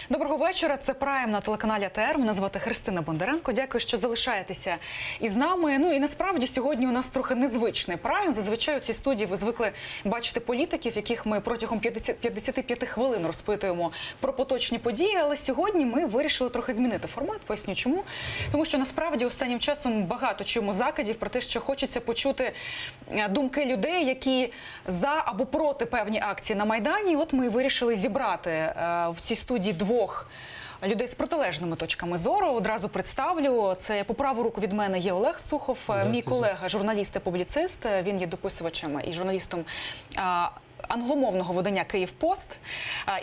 Доброго вечора. Це Прайм на телеканалі АТР. Мене звати Христина Бондаренко. Дякую, що залишаєтеся із нами. Ну і насправді сьогодні у нас трохи незвичний Прайм. Зазвичай у цій студії ви звикли бачити політиків, яких ми протягом 55 хвилин розпитуємо про поточні події. Але сьогодні ми вирішили трохи змінити формат. Поясню чому. Тому що насправді останнім часом багато чуємо закидів про те, що хочеться почути думки людей, які за або проти певні акції на Майдані. От ми вирішили зібрати в цій студії двох людей з протилежними точками зору. Одразу представлю. Це по праву руку від мене є Олег Сухов, мій колега, журналіст і публіцист. Він є дописувачем і журналістом англомовного видання «Київпост».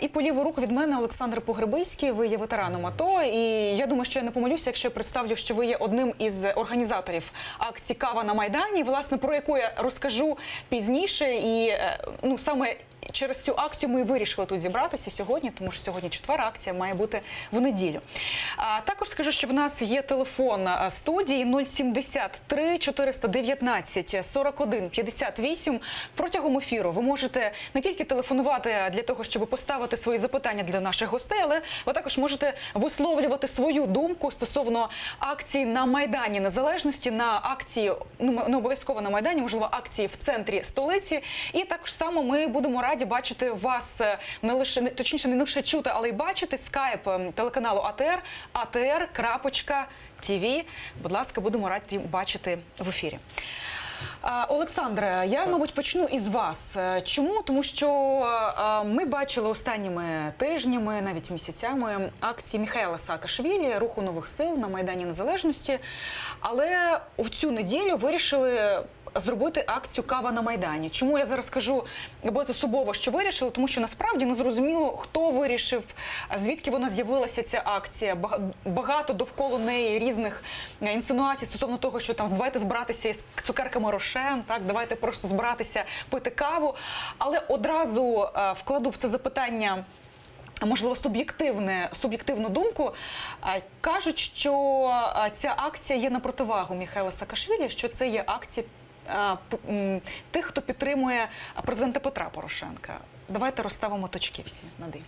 І по ліву руку від мене Олександр Погребиський, ви є ветераном АТО. І я думаю, що я не помилюся, якщо я представлю, що ви є одним із організаторів акції «Кава на Майдані», власне, про яку я розкажу пізніше. І саме через цю акцію ми вирішили тут зібратися сьогодні, тому що сьогодні четверта акція має бути в неділю. Також скажу, що в нас є телефон студії 073 419 41 58. Протягом ефіру ви можете не тільки телефонувати для того, щоб поставити свої запитання для наших гостей, але ви також можете висловлювати свою думку стосовно акції на Майдані Незалежності, на акції, не обов'язково на Майдані, можливо, акції в центрі столиці. І також само ми будемо раді бачити вас, не лише чути, але й бачити. Скайп телеканалу АТР, atr.tv. Будь ласка, будемо раді бачити в ефірі. Олександре, я, мабуть, почну із вас. Чому? Тому що ми бачили останніми тижнями, навіть місяцями, акції Міхаела Саакашвілі, Руху нових сил на Майдані Незалежності. Але в цю неділю вирішили зробити акцію «Кава на Майдані». Чому я зараз кажу безособово, що вирішили? Тому що насправді не зрозуміло, хто вирішив, звідки вона з'явилася, ця акція. Багато довкола неї різних інсинуацій стосовно того, що там давайте збиратися із цукерками Рошен, так, давайте просто збиратися пити каву. Але одразу вкладу в це запитання, можливо, суб'єктивну думку. Кажуть, що ця акція є на противагу Міхаела Саакашвілі, що це є акція тих, хто підтримує президента Петра Порошенка. Давайте розставимо точки всі над «і».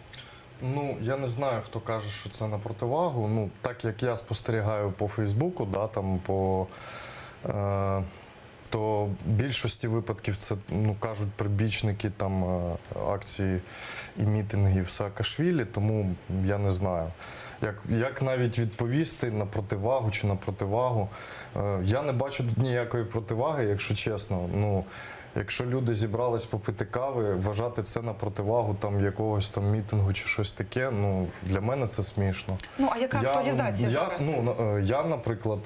Ну, я не знаю, хто каже, що це на противагу. Ну, так як я спостерігаю по Фейсбуку, да, там то в більшості випадків це, кажуть, прибічники там акції і мітингів Саакашвілі, тому я не знаю. Як навіть відповісти на противагу чи на противагу. Я не бачу тут ніякої противаги, якщо чесно. Якщо люди зібрались попити кави, вважати це на противагу там якогось там мітингу чи щось таке, для мене це смішно. А яка актуалізація зараз? Я, наприклад,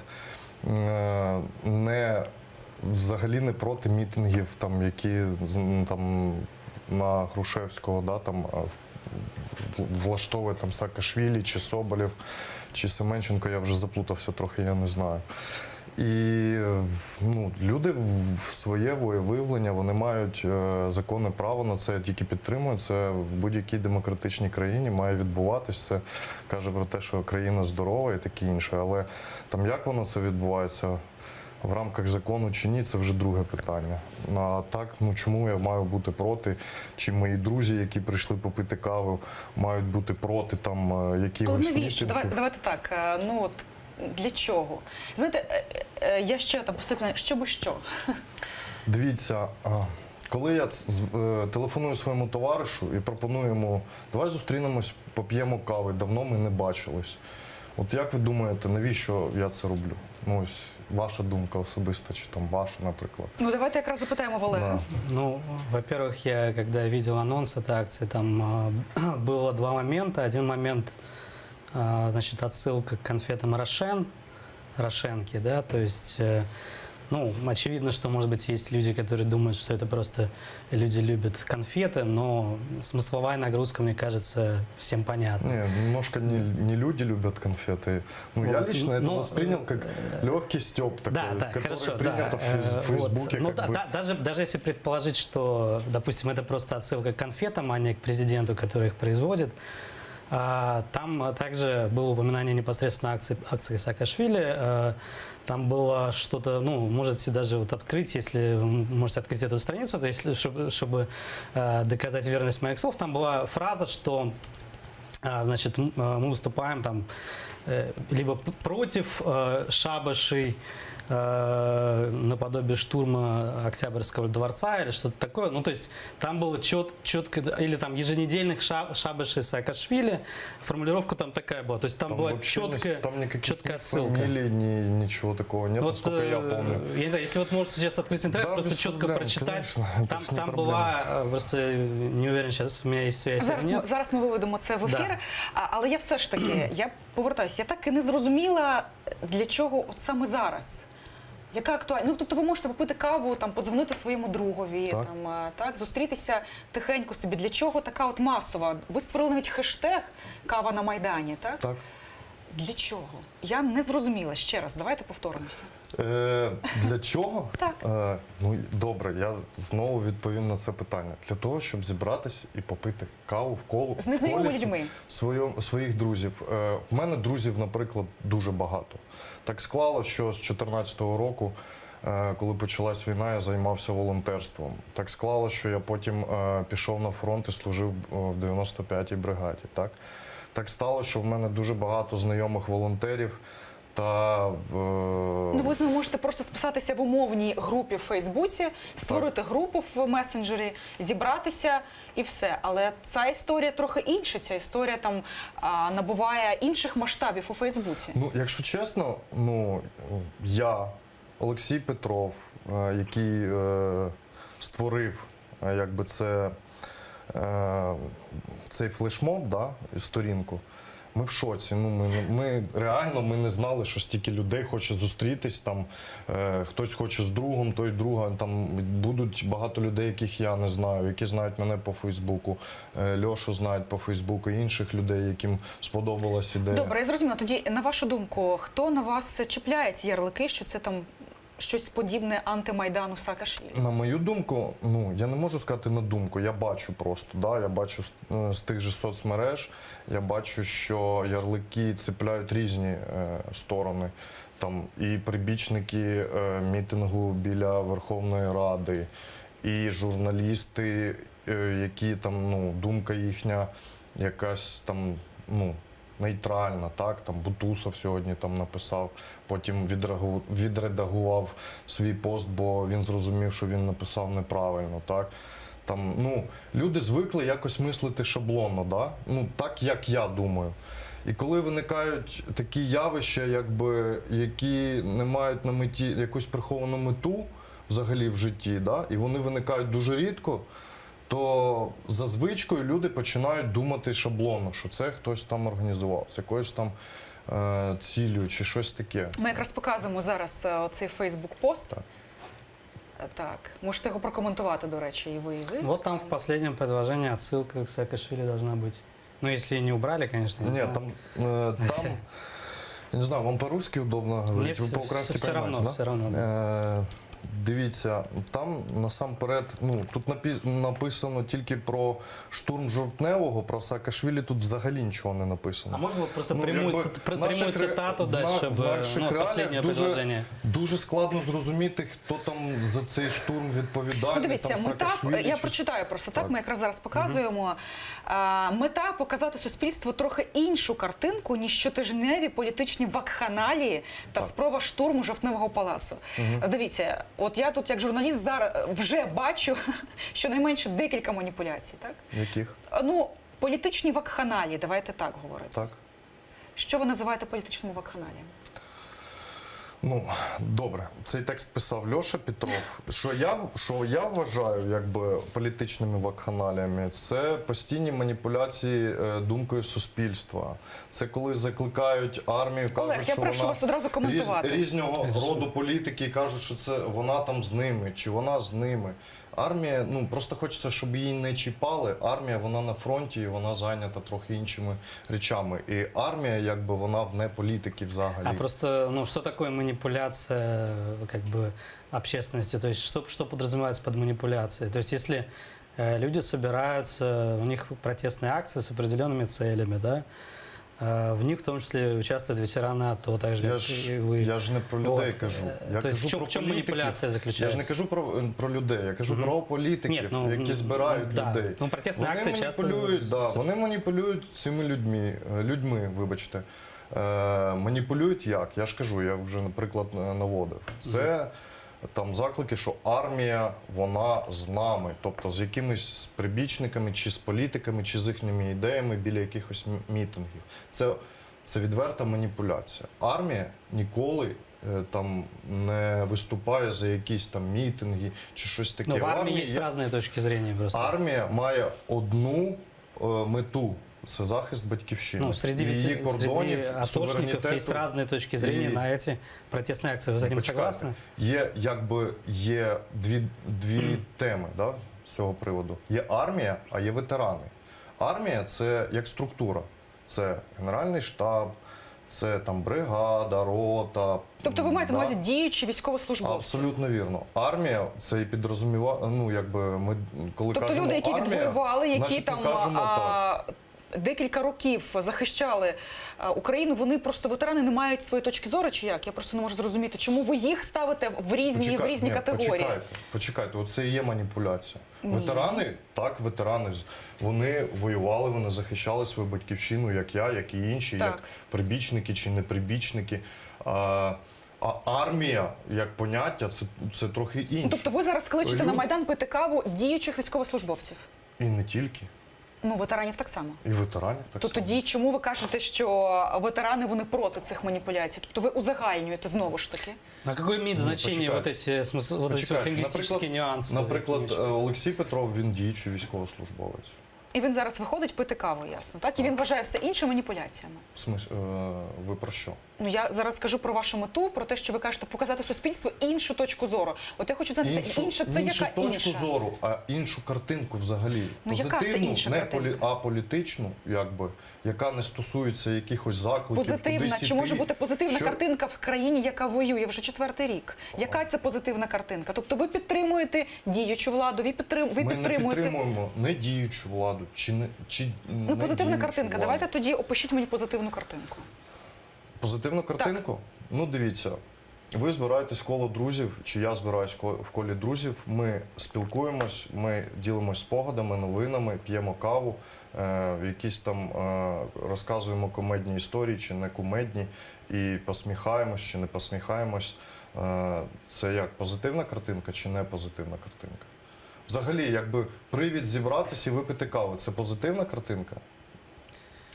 взагалі не проти мітингів, там, які там на Грушевського, да, там влаштовує там Саакашвілі, чи Соболєв, чи Семенченко, я вже заплутався трохи, я не знаю. І люди в своє волевиявлення, вони мають законне право на це, я тільки підтримую. Це в будь-якій демократичній країні має відбуватись. Це каже про те, що країна здорова і таке інше. Але там як воно це відбувається в рамках закону чи ні, це вже друге питання. А так, чому я маю бути проти? Чи мої друзі, які прийшли попити каву, мають бути проти там якихось мітингів? Давайте так, для чого? Знаєте, я ще там поставлю, що би що? Дивіться, коли я телефоную своєму товаришу і пропоную йому, давай зустрінемось, поп'ємо кави, давно ми не бачились. От як ви думаєте, навіщо я це роблю? Ось ваша думка особиста, чи там ваша, наприклад. Давайте якраз запитаємо в Олега. Да. Во-первых, я когда видел анонс этой акции, там было два момента. Один момент, значит, отсылка к конфетам Рошенки, да, то есть, очевидно, что, может быть, есть люди, которые думают, что это просто люди любят конфеты, но смысловая нагрузка, мне кажется, всем понятна. Немножко не люди любят конфеты. Я лично это воспринял как легкий стёб такой, который принят в Фейсбуке. Даже если предположить, что, допустим, это просто отсылка к конфетам, а не к президенту, который их производит, там также было упоминание непосредственно акции Саакашвили. Там было что-то, можете даже открыть, если вы можете открыть эту страницу, то есть, чтобы доказать верность моих слов, там была фраза, что Значит, мы выступаем там либо против шабашей, наподобие штурма Октябрьского дворца или что-то такое. Ну, то есть там было четко, или там еженедельных шабашей Саакашвили, формулировка там такая была. То есть там была вообще там никаких четкая ни ссылка. фамилий, ничего такого нет, насколько я помню. Я не знаю, если вот можете сейчас открыть интернет, Да, просто без четко проблем, прочитать. конечно, это Там, ж не там проблема. была, просто не уверен, сейчас у меня есть связь Зараз или ми, нет. зараз ми виведемо це в ефір. Да. Але я все ж таки, я повертаюся, я так і не зрозуміла, для чого от саме зараз. Яка актуальна? Ну, тобто ви можете попити каву, там, подзвонити своєму другові, Так. там, так, зустрітися тихенько собі. Для чого така от масова? Ви створили навіть хештег «Кава на Майдані», так? Так. Для чого? Я не зрозуміла. Ще раз, давайте повторимося. Для чого? Так. Ну, добре, я знову відповім на це питання. Для того, щоб зібратись і попити каву в колу. З незнайомими в колі людьми. Своїх друзів. В мене друзів, наприклад, дуже багато. Так склало, що з 2014 року, коли почалась війна, я займався волонтерством. Так склало, що я потім пішов на фронт і служив в 95-й бригаді. Так стало, що в мене дуже багато знайомих волонтерів. Та Ну, ви з ними можете просто списатися в умовній групі в Фейсбуці, створити групу в месенджері, зібратися і все. Але ця історія трохи інша. Ця історія там набуває інших масштабів у Фейсбуці. ну, якщо чесно, ну я, Олексій Петров, який створив якби цей флешмоб, да, сторінку. Ми в шоці. Ну, ми реально не знали, що стільки людей хоче зустрітись. Там хтось хоче з другом, той друга. Там будуть багато людей, яких я не знаю, які знають мене по Фейсбуку, Льошу знають по Фейсбуку, інших людей, яким сподобалась ідея. Добре, я зрозуміла. Тоді, на вашу думку, хто на вас чіпляє ці ярлики, що це там щось подібне антимайдану Саакашвілі? На мою думку, ну я не можу сказати на думку, я бачу просто, да, я бачу з тих же соцмереж, я бачу, що ярлики цепляють різні сторони. Там і прибічники мітингу біля Верховної Ради, і журналісти, які там, ну, думка їхня якась там, ну, нейтральна, так, там Бутусов сьогодні там написав, потім відредагував свій пост, бо він зрозумів, що він написав неправильно, так. Там, ну, люди звикли якось мислити шаблонно, да? Ну, так, як я думаю. І коли виникають такі явища, якби, які не мають на меті якусь приховану мету взагалі в житті, да? І вони виникають дуже рідко, то за звичкою люди починають думати шаблонно, що це хтось там організував, з якоюсь там ціллю чи щось таке. Ми якраз показуємо зараз оцей Фейсбук-пост. Так. Так, можете його прокоментувати, до речі, і ви, і ви. Вот там в последнем предложении отсылка к Саакашвили должна быть. Ну, если не убрали, конечно. не Ні, знаю. там, я не знаю, вам по-русски удобно говорити, ви все- по-українськи все розумієте, равно, да? все равно. Дивіться, там насамперед, ну тут написано тільки про штурм Жовтневого, про Саакашвілі тут взагалі нічого не написано. А можно вот просто Ну, прямую, якби прямую в наших цитату ре- дальше в наших ну, реаліях последнее предложение? дуже складно зрозуміти, хто там за цей штурм відповідальний. Ну, дивіться, там, мета, Саакашвілі я чи- прочитаю просто так, Так. ми якраз зараз показуємо. Мета – показати суспільству трохи іншу картинку, ніж щотижневі політичні вакханалії та Так. спроба штурму Жовтневого палацу. Дивіться, от я тут як журналіст зараз вже бачу щонайменше декілька маніпуляцій, так? Яких? Ну, політичні вакханалії, давайте так говорити. Так. Що ви називаєте політичними вакханаліями? Ну, добре, цей текст писав Льоша Петров. Що я вважаю якби політичними вакханаліями, це постійні маніпуляції думкою суспільства. Це коли закликають армію, кажуть, Олег, я що прошу вона вас одразу коментувати. різного роду політики кажуть, що це вона там з ними, чи вона з ними. Армія, ну просто хочеться, щоб її не чіпали. Армія, вона на фронті, і вона зайнята трохи іншими речами. І армія, якби вона вне політики взагалі. А просто, ну, что такое манипуляция, как бы, общественности? То есть, что подразумевается под манипуляцией? То есть, если люди собираются, у них протестные акции с определенными целями, да, В них в том числе участвуют ветераны АТО, так же, Я как ж, и вы. я ж не про людей Вот. кажу. Я То есть кажу в чем політиків. манипуляция Я заключается? ж не кажу про людей, я кажу про політиків, Нет, ну, які збирають да. людей. Ну, протестные Вони акции часто... маніпулюють, вони маніпулюють цими людьми, вибачте. Маніпулюють як? Я ж кажу, я вже, наприклад, наводив. Це там заклики, що армія, вона з нами, тобто з якимись прибічниками, чи з політиками, чи з їхніми ідеями біля якихось мітингів. Це відверта маніпуляція. Армія ніколи там не виступає за якісь там мітинги чи щось таке. Но в У армии есть є- разные точки зрения просто. Армія має одну мету. Це захист батьківщини. Ну, среди, і її кордонів, среди атошников суверенітету. есть разные точки зрения и- на эти протестные акции. Вы с этим Почекайте. согласны? Є дві теми, да, з цього приводу. Є армія, а є ветерани. Армія це як структура. Це Генеральний штаб, це там бригада, рота. Тобто ви маєте на да. увазі діючі військовослужбовці? Абсолютно вірно. Армія це і підрозуміва, ну якби ми коли Тобто кажемо люди, які армія, відвоювали, які значить, ми там кажемо так. декілька років захищали Україну, вони просто ветерани не мають своєї точки зору, чи як? Я просто не можу зрозуміти, чому ви їх ставите в різні Ні, категорії. Почекайте, оце і є маніпуляція. Ветерани, так, ветерани, вони воювали, вони захищали свою батьківщину, як я, як і інші, Так. як прибічники чи не прибічники. А армія, як поняття, це трохи інше. Ну, тобто ви зараз кличете на Люд- Майдан пити каву діючих військовослужбовців? І не тільки, Ну, ветеранів так само. і ветеранів так То само. тоді чому ви кажете, що ветерани вони проти цих маніпуляцій? Тобто ви узагальнюєте знову ж таки? А какое имеет значение вот почекайте. эти, вот эти вот лингвистические нюансы? Наприклад, Олексій Петров, він діючий військовослужбовець. І він зараз виходить пити каву, ясно, так? І він вважає все інше маніпуляціями. В смислі, ви про що? Ну, я зараз кажу про вашу мету, про те, що ви кажете, показати суспільству іншу точку зору. От я хочу знати, це інша, це іншу яка точку інша? зору, а іншу картинку взагалі. Ну, яка це Позитивну, інша не картинка? аполітичну, якби, яка не стосується якихось закликів. Позитивна. кудись Чи іти. може бути позитивна Що? картинка в країні, яка воює вже 4-й рік? Яка це позитивна картинка? Тобто ви підтримуєте діючу владу, ви Ми не підтримуєте... підтримуємо не діючу владу, Ну, не позитивна діючу картинка. владу. Давайте тоді опишіть мені позитивну картинку. Позитивну картинку? Ну, дивіться, ви збираєтесь в коло друзів, чи я збираюсь в колі друзів, ми спілкуємось, ми ділимось спогадами, новинами, п'ємо каву, якісь там розказуємо комедні історії, чи не кумедні, і посміхаємось, чи не посміхаємось. Це як, позитивна картинка, чи не позитивна картинка? Взагалі, якби привід зібратися і випити каву, це позитивна картинка?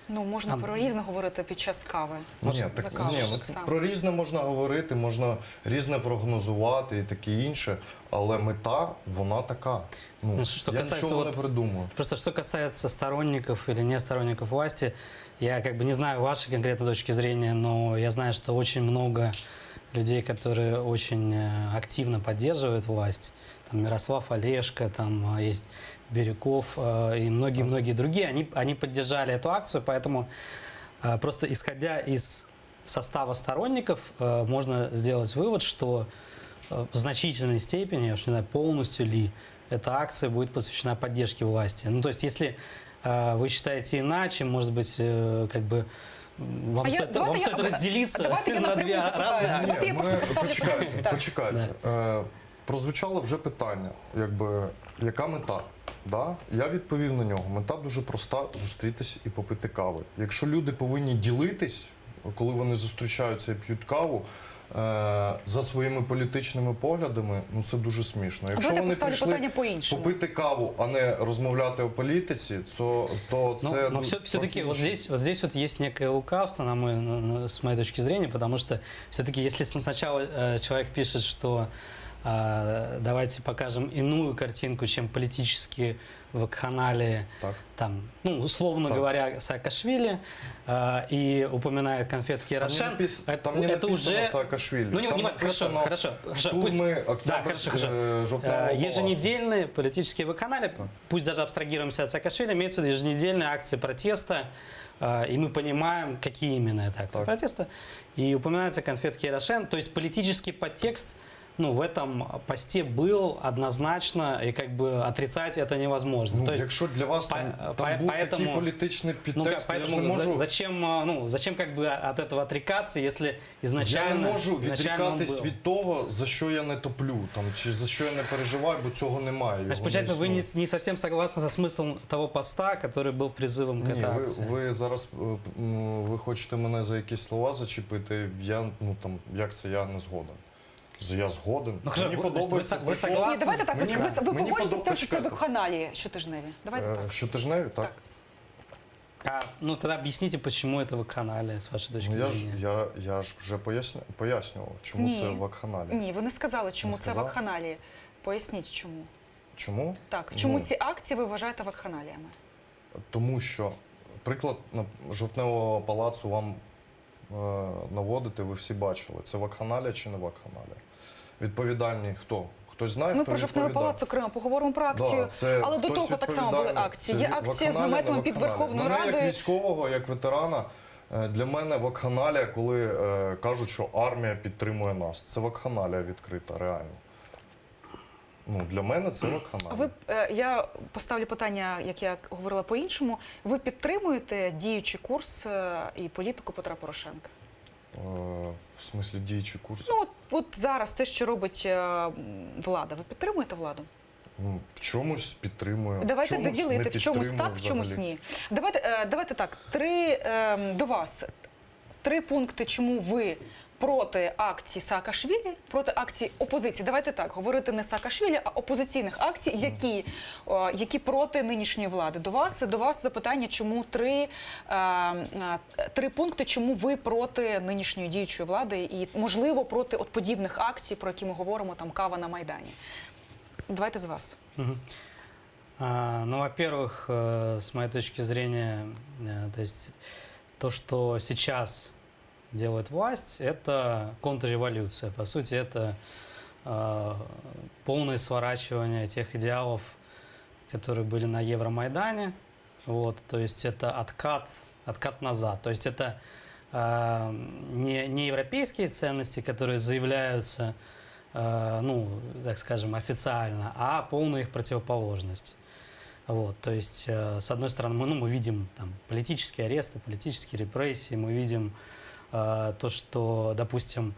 Ну, можна про різне говорити під час кави. Ні, За так, каву, ні, ну, так само. про різне можна говорити, можна різне прогнозувати і таке інше, але мета, вона така. Ну, Ну, что я касается нічого вот- не придумаю. Просто что касается сторонников или не сторонников власти, я как бы не знаю вашей конкретной точки зрения, но я знаю, что очень много людей, которые очень активно поддерживают власть. Там Мирослав Олешко, там есть Бирюков и многие-многие другие. Они поддержали эту акцию, поэтому просто исходя из состава сторонников, можно сделать вывод, что в значительной степени, я уж не знаю, полностью ли, эта акция будет посвящена поддержке власти. Ну, то есть, если вы считаете иначе, может быть, как бы вам стоит разделиться давайте я на напряму две запитаю. разные акции. Давайте я просто поставлю почекайте, питання. Так. почекайте. Прозвучало вже питання, якби, яка мета? Да? Я відповів на нього. Мета дуже проста – зустрітися і попити кави. Якщо люди повинні ділитись, коли вони зустрічаються і п'ють каву, за своїми політичними поглядами, ну це дуже смішно. Якщо Давайте вони поставлю прийшли питання по-іншому. попити каву, а не розмовляти о політиці, то це... Но все-таки вот здесь вот есть некое лукавство, с моей точки зрения, потому что все-таки если сначала человек пишет, что давайте покажем иную картинку, чем политически вакханалии, Так. там, ну, условно Так. говоря, Саакашвили, и упоминает конфетки Рошен, Там не написано уже... Саакашвили. Ну, не, Там хорошо, написано хорошо. штурми Да, хорошо. жовтневого палацу. Еженедельные политические вакханалии, пусть даже абстрагируемся от Саакашвили, имеются в виду еженедельные акции протеста, и мы понимаем, какие именно это акции Так. протеста. И упоминаются конфетки Рошен, то есть политический подтекст ну, в этом посте был однозначно, и как бы отрицать это невозможно. Ну, То есть, якщо для вас там був такий політичний ну, підтекст, я ж не поэтому можу... зачем как бы от этого отрекаться, если изначально... Я не можу изначально он відрікатись был? від того, за що я не топлю, там, чи за що я не переживаю, бо цього немає. Значит, його получается, вы існує. не совсем согласны со смыслом того поста, который был призывом к Ні, этой акции. ви зараз ви хочете мене за якісь слова зачепити, я, ну, там, як це я не згоден. Я згоден. Ну, хорошо, Мені ви- подобається ви прикол. согласні? Ні, давайте так. Мені- Ви мені погоджуєтесь з тим, що це почекайте. вакханалії щотижневі. Давайте так. Щотижневі, так? Так. Ну, тогда объясните, почему это вакханалия, с вашей точки Ну, зрения. я ж вже пояснював, чому Ні. це вакханалія. Ні, ви не сказали, чому Не це сказав? вакханалії. Поясніть, чому. Чому? Так, чому Ну, ці акції ви вважаєте вакханаліями? Тому що, приклад жовтневого палацу вам наводити, ви всі бачили. Це вакханалія чи не вакханалія? Відповідальні хто? Хтось знає, Ми хто про жовтневий відповідає? палац окремо поговоримо про акцію. Да, це але до хтось того так само були відповідальний. акції. Це Є акція з вакханалія, наметами не під вакханалія. Верховною Мене як Радою. військового, як ветерана, для мене вакханалія, коли кажуть, що армія підтримує нас. Це вакханалія відкрита, реально. Ну, для мене це вакханалія. Ви я поставлю питання, як я говорила по-іншому. Ви підтримуєте діючий курс і політику Петра Порошенка? В смислі діючий курс? Ну от зараз те, що робить влада. Ви підтримуєте владу? Ну, в чомусь підтримую. Давайте в чомусь доділити, не в чомусь підтримую так, в чомусь взагалі. ні. Давайте так. До вас 3 пункти, чому ви проти акцій Саакашвілі, проти акцій опозиції. Давайте так, говорити не Саакашвілі, а опозиційних акцій, які проти нинішньої влади. До вас запитання, чому 3 пункти, чому ви проти нинішньої діючої влади і, можливо, проти от подібних акцій, про які ми говоримо, там кава на Майдані. Давайте з вас. Мгм. Ну, во-первых, с моей точки зрения, то есть то, что сейчас делает власть, это контрреволюция. По сути, это полное сворачивание тех идеалов, которые были на Евромайдане. Вот, то есть это откат назад. То есть это не европейские ценности, которые заявляются, ну, так скажем, официально, а полная их противоположность. Вот, то есть, с одной стороны, мы видим там, политические аресты, политические репрессии, мы видим то, что, допустим,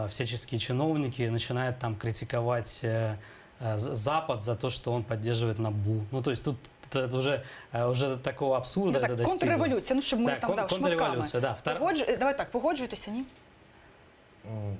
всяческие чиновники начинают там критиковать Запад за то, что он поддерживает НАБУ. Ну, то есть тут это уже такого абсурда. Ну, так, контрреволюція, ну, щоб ми Так, там шматками. контрреволюция, да. Давай так, погоджуєтеся, ні?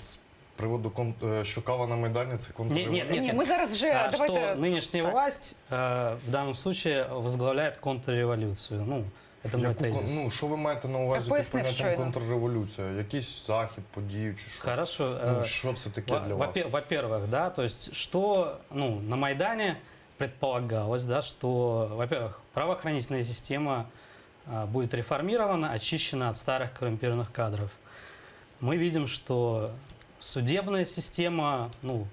З приводу, що кава на Майдані, це контрреволюція. Нет. Ні, ми зараз вже, Что давайте... нынешняя так. власть в данном случае возглавляет контрреволюцию. Ну, это мой тезис. Ну, що ви маєте на увазі під Пояснив поняттям щойно. контрреволюція? Якийсь захід, подію чи що? Хорошо. Ну, що це таке для вас? Во-первых, да, то есть, что, ну, на Майдане предполагалось, да, что, во-первых, правоохранительная система будет реформирована, очищена от старых коррумпированных кадров. Мы видим, что судебная система, ну,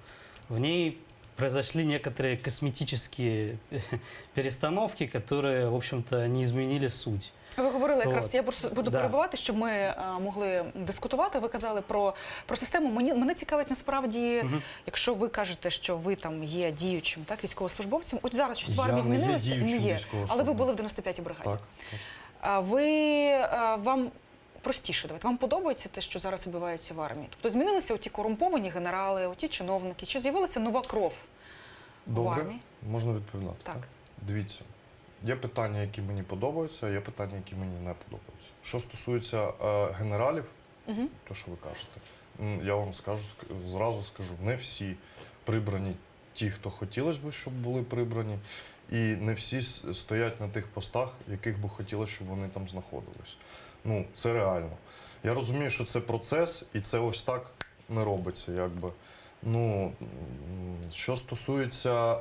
в ней произошли некоторые косметические перестановки, которые, в общем-то, не изменили суть. Ви говорили якраз, От. я просто буду Да. перебувати, щоб ми могли дискутувати. Ви казали про систему. Мене цікавить насправді, якщо ви кажете, що ви там є діючим, так, військовослужбовцем. От зараз щось в Я армії не є змінилося? діючим Але ви військовослужбовцем. були в 95-й бригаді. Так. Вам простіше давайте. Вам подобається те, що зараз відбувається в армії? Тобто змінилися оті корумповані генерали, оті чиновники, чи з'явилася нова кров в Добре, армії? можна відповідати. Так. Дивіться, є питання, які мені подобаються, є питання, які мені не подобаються. Що стосується генералів, то, що ви кажете, я вам зразу скажу, не всі прибрані ті, хто хотілося б, щоб були прибрані, і не всі стоять на тих постах, яких би хотілося, щоб вони там знаходились. Ну, це реально. Я розумію, що це процес, і це ось так не робиться, якби. Ну, що стосується,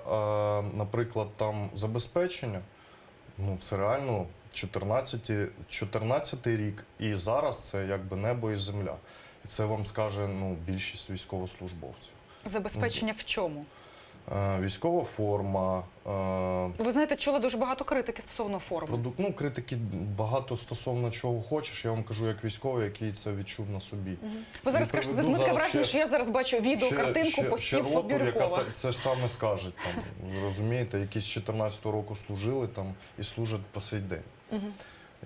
наприклад, там забезпечення, ну, це реально 14-й рік, і зараз це якби небо і земля. І це вам скаже, ну, більшість військовослужбовців. Забезпечення в чому? військова форма, Ви знаєте, чула дуже багато критики стосовно форми. ну, критики багато стосовно чого хочеш. Я вам кажу, як військовий, який це відчув на собі. Ви зараз Не кажете, приведу таке зараз враження, ще- що я зараз бачу відео, картинку ще постів роту, яка Бирюкова. це ж саме скаже. Там, ви розумієте, які з 14-го року служили там і служать по сей день.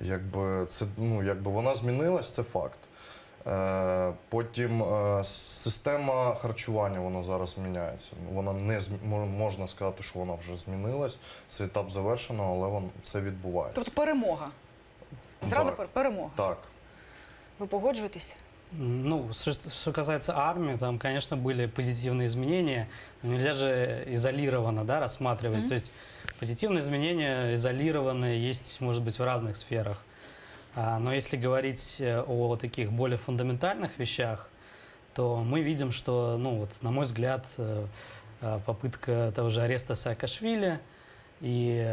Якби, це, ну, якби вона змінилась, це факт. Потім система харчування вона зараз зміняється. Вона не можна сказати, що вона вже змінилась. Це етап завершено, але це відбувається. Тобто перемога. Зрада Так. перемога. Так. Ви погоджуєтесь? Ну, что касается армии, там, конечно, были позитивные изменения, но нельзя же изолированно, да, рассматривать. То есть позитивные изменения изолированные есть, может быть, в разных сферах. Но если говорить о таких более фундаментальных вещах, то мы видим, что, ну, вот, на мой взгляд, попытка того же ареста Саакашвили и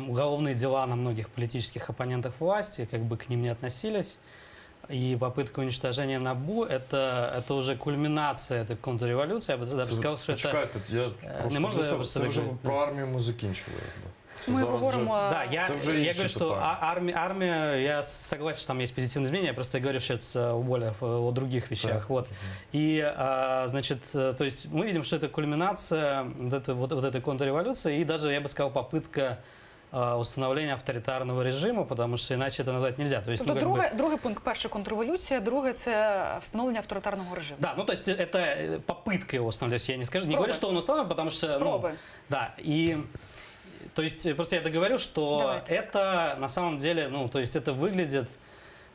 уголовные дела на многих политических оппонентах власти, как бы к ним не относились, и попытка уничтожения НАБУ это уже кульминация этой контрреволюции. Я бы даже сказал, что это... Почекайте, я просто можна для я себе- просто це вже так- про армію ми закінчили. Якби. Це Ми зараз говоримо. Да, Это уже я іншие говорю, что питания. армия, я согласен, что там есть позитивные изменения, я просто говорю сейчас о других вещах. Так. Вот. И, значит, то есть мы видим, что это кульминация вот этой контрреволюции, и даже, я бы сказал, попытка установления авторитарного режима, потому что иначе это назвать нельзя. То есть, Тобто ну, как бы- другий пункт, перший контрреволюція, друге це встановлення авторитарного режиму. Да, ну то есть это попытка его установлять, я не скажу, не Спробы. говорю, что он установлен, потому что... ну, Спробы. да, и... То есть просто я договорю, что Давайте. это на самом деле, ну, то есть это выглядит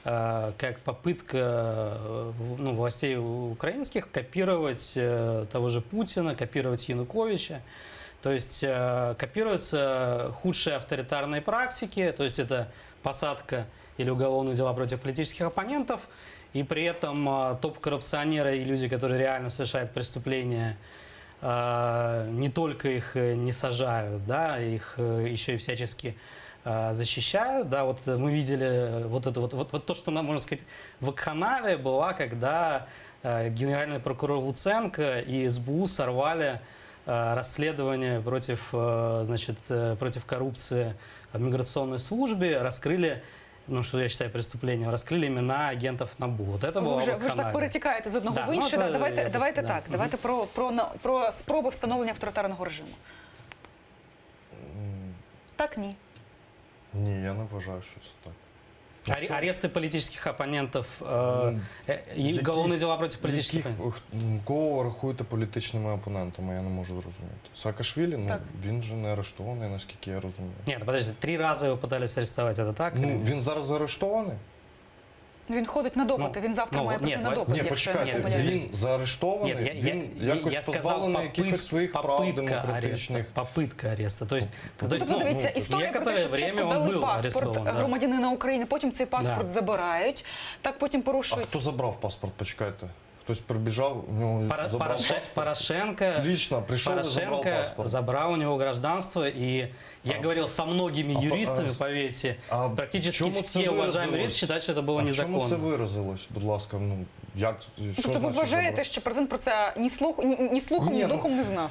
как попытка ну, властей украинских копировать того же Путина, копировать Януковича. То есть копируются худшие авторитарные практики, то есть это посадка или уголовные дела против политических оппонентов, и при этом топ-коррупционеры и люди, которые реально совершают преступления, не только их не сажают, да, их еще и всячески защищают. Да, вот мы видели вот то, что нам, можно сказать, вакханалия была, когда генеральный прокурор Луценко и СБУ сорвали расследование против коррупции в миграционной службе, раскрыли, ну, что я считаю преступлением, раскрыли имена агентов НАБУ. Вот это Ви была вже так вакханалия. перетікаєте з одного Да, в ну, інше. це Да, давайте я давайте просто, да. так. Давайте про спроби встановлення авторитарного режиму. Так, ні. Ні, я не вважаю, що це так. Аресты политических оппонентов и Які- уголовные дела против политических оппонентов. Кого рахуєте політичними опонентами, я не можу зрозуміти. Саакашвілі, ну, Так. він же не арештований, наскільки я розумію. Нет, подождите, 3 раза его пытались арестовать, это так? Ну, він зараз заарештований? Він ходить на допити. Ну, Він завтра ну, має прийти ні, на ні, допит, Ні, якщо я не почекайте, помиляюсь. він заарештований, Нет, він якось сказал позбавлений якихось своїх прав попытка демократичних. ареста. Попытка ареста. То есть, Тобто, дивіться, історія про те, некоторое що спочатку время он дали был паспорт арестован. Да. громадянина України, потім цей паспорт Да. забирають, так потім А порушують. хто забрав паспорт? Почекайте. Хтось прибіжав, у нього забрав паспорт? Порошенко, Лично прийшов і забрав Порошенко паспорт. забрал у него гражданство, и я говорил со многими юристами, поверьте, а в практически чому все це уважаемые виразилось? юристы считают, что это было А в чому це незаконно. виразилось, будь ласка? Ну, як, що Тобто ви значить вважаєте, забрав? що президент про це ні слухом, Ні, ні ну, духом не знав?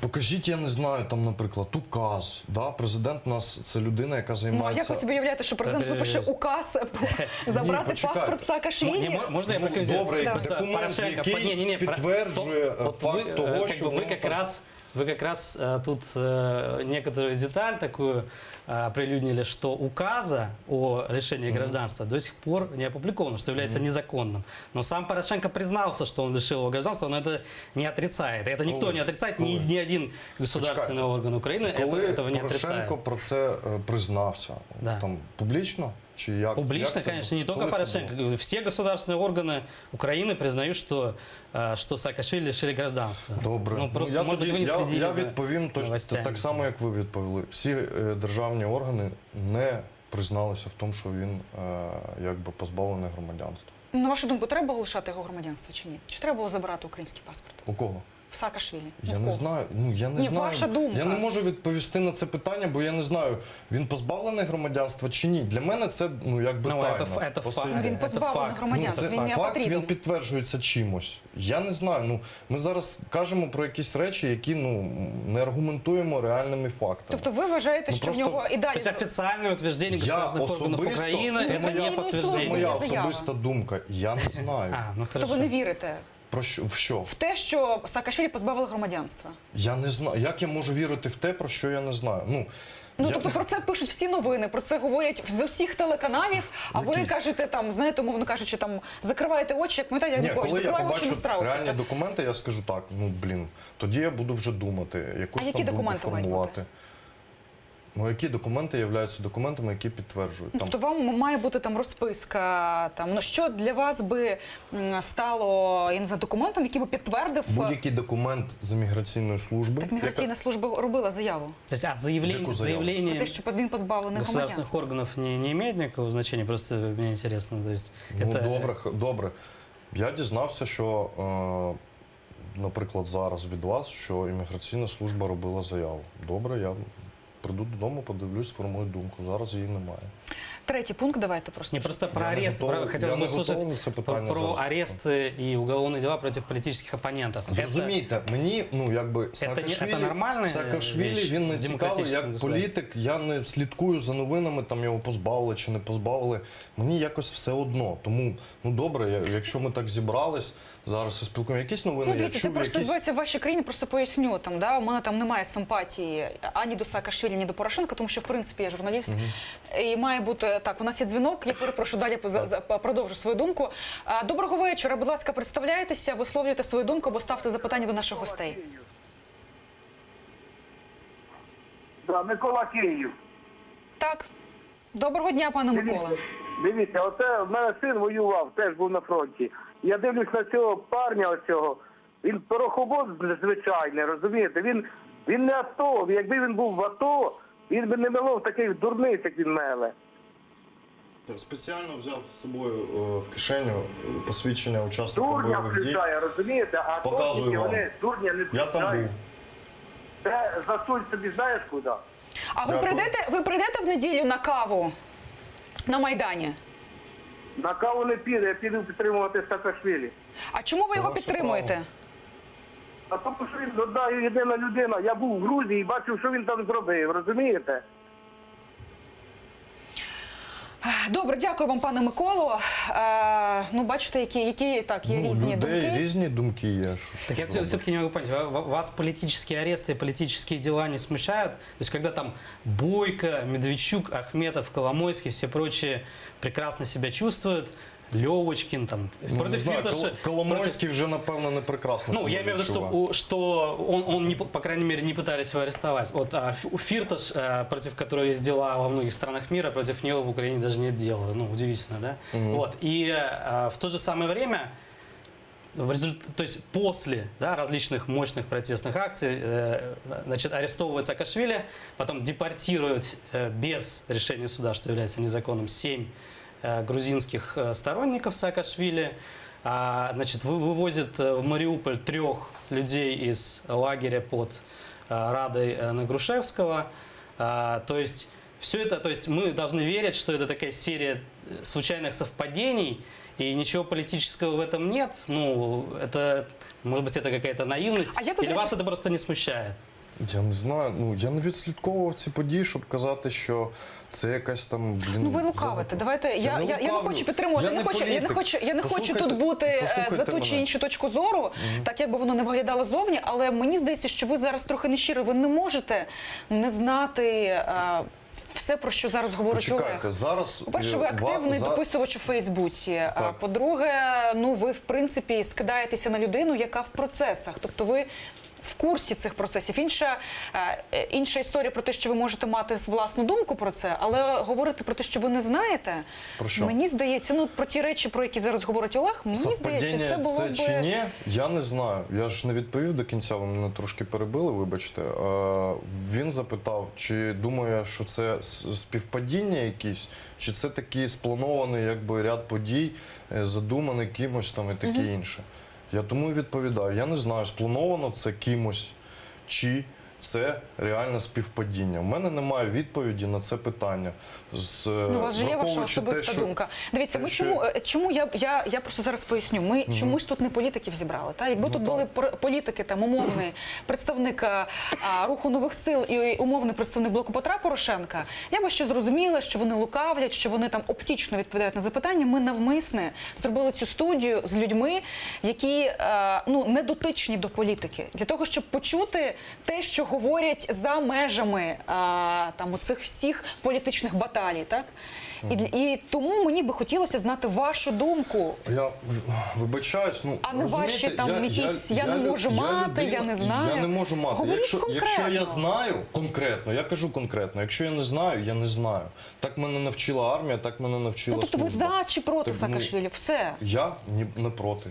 Покажіть, я не знаю, там, наприклад, указ. Да? Президент у нас це людина, яка Ну, а займається... як ви собі уявляєте, що президент випише указ забрати почекайте. паспорт Саакашвілі? Можно я Ну, прокомментирую? добре, як Просто документ, Порошенко, який підтверджує вот факт вы, того, как що бы воно так. вы как раз тут некоторую деталь такую прилюднили, что указа о лишении гражданства до сих пор не опубликовано, что является незаконным. Но сам Порошенко признался, что он лишил его гражданства, но это не отрицает. Это никто Коли? не отрицает, Коли? ни один государственный Почекайте. орган Украины Коли этого не отрицает. Порошенко про це признався, Да. там, публічно? Чи як? Публично, як це конечно, не було? только Коли це Порошенко. було? Все государственные органы Украины признают, что Саакашвили лишили гражданства. Добре. Ну, просто, я, может быть, тоді, вы не я следили за відповім точно новостями. так само, як ви відповіли. Всі державні органи не призналися в тому, що він якби позбавлений громадянства. На вашу думку, треба було лишати його громадянство чи ні? Чи треба було забирати український паспорт? У кого? в Саакашвілі? Я В не кого? знаю. Ну я не Ні, знаю. ваша думка. Я не можу відповісти на це питання, бо я не знаю, він позбавлений громадянства чи ні. Для мене це якби Ну, тайна. це по факт. силі. Ну, він Це позбавлений факт. громадянства, це він не факт, апатридом. він підтверджується чимось. Я не знаю. Ну ми зараз кажемо про якісь речі, які не аргументуємо реальними фактами. Тобто ви вважаєте, що просто- в нього і То далі... есть официальное утверждение Я государственных органов особисто- Украины Це это моя- не Це подтверждение. Моя заява. особиста думка. Я не знаю. А, ну То хорошо. ви не вірите Про що? В що? в те, що Саакашвілі позбавили громадянства? Я не знаю. Як я можу вірити в те, про що я не знаю? Ну, я- тобто про це пишуть всі новини, про це говорять з усіх телеканалів, а ви Які? кажете, там, знаєте, умовно кажучи, там, закриваєте очі, як пам'ятаєте, Ні, Янукович, коли я закриває очі на побачу страусів. реальні так? документи, я скажу так, тоді я буду вже думати, якусь А які там думку документи мають формувати. Ну, які документи являються документами, які підтверджують? Ну, Там, тобто вам має бути там розписка, там, ну, що для вас би стало, я не знаю, документом, який би підтвердив... будь-який документ з міграційної служби, Так міграційна служба робила заяву То есть, заявление, Яку заяву? про заявление те, що він позбавлений государственных громадянства. органов не имеет никакого значения, просто мне интересно. То есть, добре. Я дізнався, що, наприклад, зараз від вас, що імміграційна служба робила заяву. Добре, я прийду додому, подивлюсь, сформую думку. Зараз її немає. Третій пункт давайте просто. Не, просто про Я не арест, готовий- хотелось я не бы слушать готовий на це питання про зараз. аресты и уголовные дела против политических оппонентов. Зрозумійте, мені, якби це нормальна Саакашвілі, річ він не в цікавий демократичному як політик, я не слідкую за новинами, там його позбавили чи не позбавили. Мені якось все одно. Тому, добре, якщо ми так зібрались, зараз і спілкуємо. Якісь новини Ну, я дивіться, це чув, просто якісь... відбувається в вашій країні, просто поясню. Там, да, у мене там немає симпатії ані до Саакашвілі, ні до Порошенка, тому що, в принципі, я журналіст. І має бути, так, у нас є дзвінок, я перепрошую, далі продовжу свою думку. Доброго вечора, будь ласка, представляйтеся, висловлюйте свою думку або ставте запитання до наших гостей. Да, Микола Київ. Так, доброго дня, пане Микола. Дивіться, оце в мене син воював, теж був на фронті. Я дивлюсь на цього парня оцього, він пороховоз звичайний, розумієте? Він не АТО, якби він був в АТО, він би не мелов таких дурниць, як він меле. Спеціально взяв з собою в кишеню посвідчення учасника Дурня бойових дій. включає, розумієте? А Показую тотники, вам. вони дурня не Я там включають. був. Це засунь собі знаєш куди? А ви Дякую. прийдете в неділю на каву на Майдані? На каву не піде, я піду підтримувати Саакашвілі. А чому ви Це його ваше підтримуєте? право. А тому що він одна єдина людина. Я був в Грузії і бачив, що він там зробив, розумієте? Добре, дякую вам, пане Миколо. Ну, бачите, які так, є різні людей думки. різні думки є. Так я все-таки не могу понять, вас политические аресты, политические дела не смущают? То есть, когда там Бойко, Медведчук, Ахметов, Коломойский, все прочие прекрасно себя чувствуют, Левочкин, там, против Фирташа... Коломойський вже, напевно, не прекрасно Ну, себе я имею в виду, відчуває. что он не, по крайней мере, не пытались его арестовать. Вот, а Фирташ, против которого есть дела во многих странах мира, против него в Украине даже нет дела. Ну, удивительно, да? Вот. И в то же самое время, то есть после, да, различных мощных протестных акций, значит, арестовывают Саакашвили, потом депортируют без решения суда, что является незаконным, 7 грузинских сторонников Саакашвили. Значит, вывозят в Мариуполь 3 людей из лагеря под Радой Нагрушевского. То есть все это, то есть мы должны верить, что это такая серия случайных совпадений, и ничего политического в этом нет. Ну, это, может быть, это какая-то наивность, А як ви, или до вас речі, это просто не смущает? Я не знаю, я не відслідковував ці події, щоб казати, що це якась там, Ну, ви лукавите. Давайте, я не лукавлю. хочу підтримувати, Я я не хочу тут Послухайте- бути послухайте за ту чи мене. іншу точку зору, так як би воно не виглядало зовні, але мені здається, що ви зараз трохи нещиро, ви не можете не знати все, про що зараз говорить Олег. Почекайте, зараз... По-перше, ви активний дописувач у Фейсбуці. А по-друге, ну ви в принципі скидаєтеся на людину, яка в процесах. Тобто ви в курсі цих процесів. Інша історія про те, що ви можете мати власну думку про це, але говорити про те, що ви не знаєте, Про що? мені здається, ну про ті речі, про які зараз говорить Олег, мені здається, Совпадіння це було це би... чи ні, я не знаю. Я ж не відповів до кінця, ви мене трошки перебили, вибачте. Він запитав, чи думаю, що це співпадіння якісь, чи це такий спланований якби ряд подій, задуманий кимось там і таке інше. Я тому і відповідаю. Я не знаю, сплановано це кимось, чи це реальне співпадіння. У мене немає відповіді на це питання. Ну, у вас же є ваша особиста думка. Дивіться, ми чому я просто зараз поясню. Ми чому ж тут не політиків зібрали? Та? Якби тут були політики, там умовний представник Руху нових сил і умовний представник Блоку Петра Порошенка, я би ще зрозуміла, що вони лукавлять, що вони там оптично відповідають на запитання. Ми навмисне зробили цю студію з людьми, які не дотичні до політики, для того, щоб почути те, що говорять за межами там оцих всіх політичних баталій, так? І тому мені би хотілося знати вашу думку. Я вибачаюсь, А не ваші там якісь «я не можу мати», «я не знаю». Я не можу мати. Говоріть Якщо я знаю конкретно, я кажу конкретно, якщо я не знаю, я не знаю. Так мене навчила армія, так мене навчила Ну, тобто ви служба. за чи проти Саакашвілі? Все. Я не проти.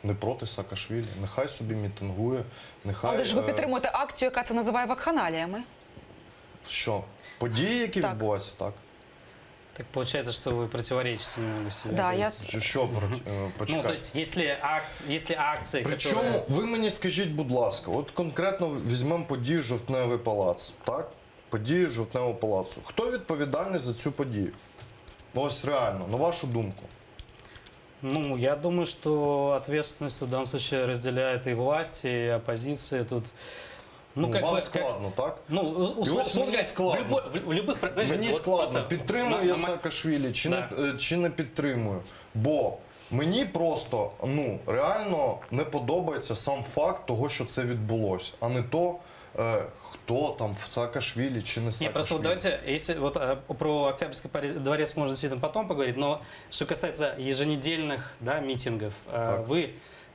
Не проти Саакашвілі. Нехай собі мітингує, нехай... Але ж ви підтримуєте акцію, яка це називає вакханаліями. Що? Події, які Так. відбуваються, так? Так получается, что вы противоречите немного себе. Да, То я- есть, Що, ну, почекайте. то есть, если акции, Причому, которые... ви мені скажіть, будь ласка, от конкретно візьмемо подію Жовтневий палац, так? Подію Жовтневого палацу. Хто відповідальний за цю подію? Ось реально, на вашу думку. Ну, я думаю, что ответственность в данном случае разделяет и власть, и оппозиция. Тут, Вам складно, так? Ну, условно мені говоря, складно. в любых... подождите, Мені вот складно, просто підтримую я на- Саакашвілі Да. чи не підтримую. Бо мені просто реально не подобається сам факт того, що це відбулося, а не то, хто там в Саакашвілі чи не Не, Саакашвілі. просто вот давайте, если вот про Октябрьский дворец можно действительно потом поговорить, но что касается еженедельных, да, митингов, Так. вы,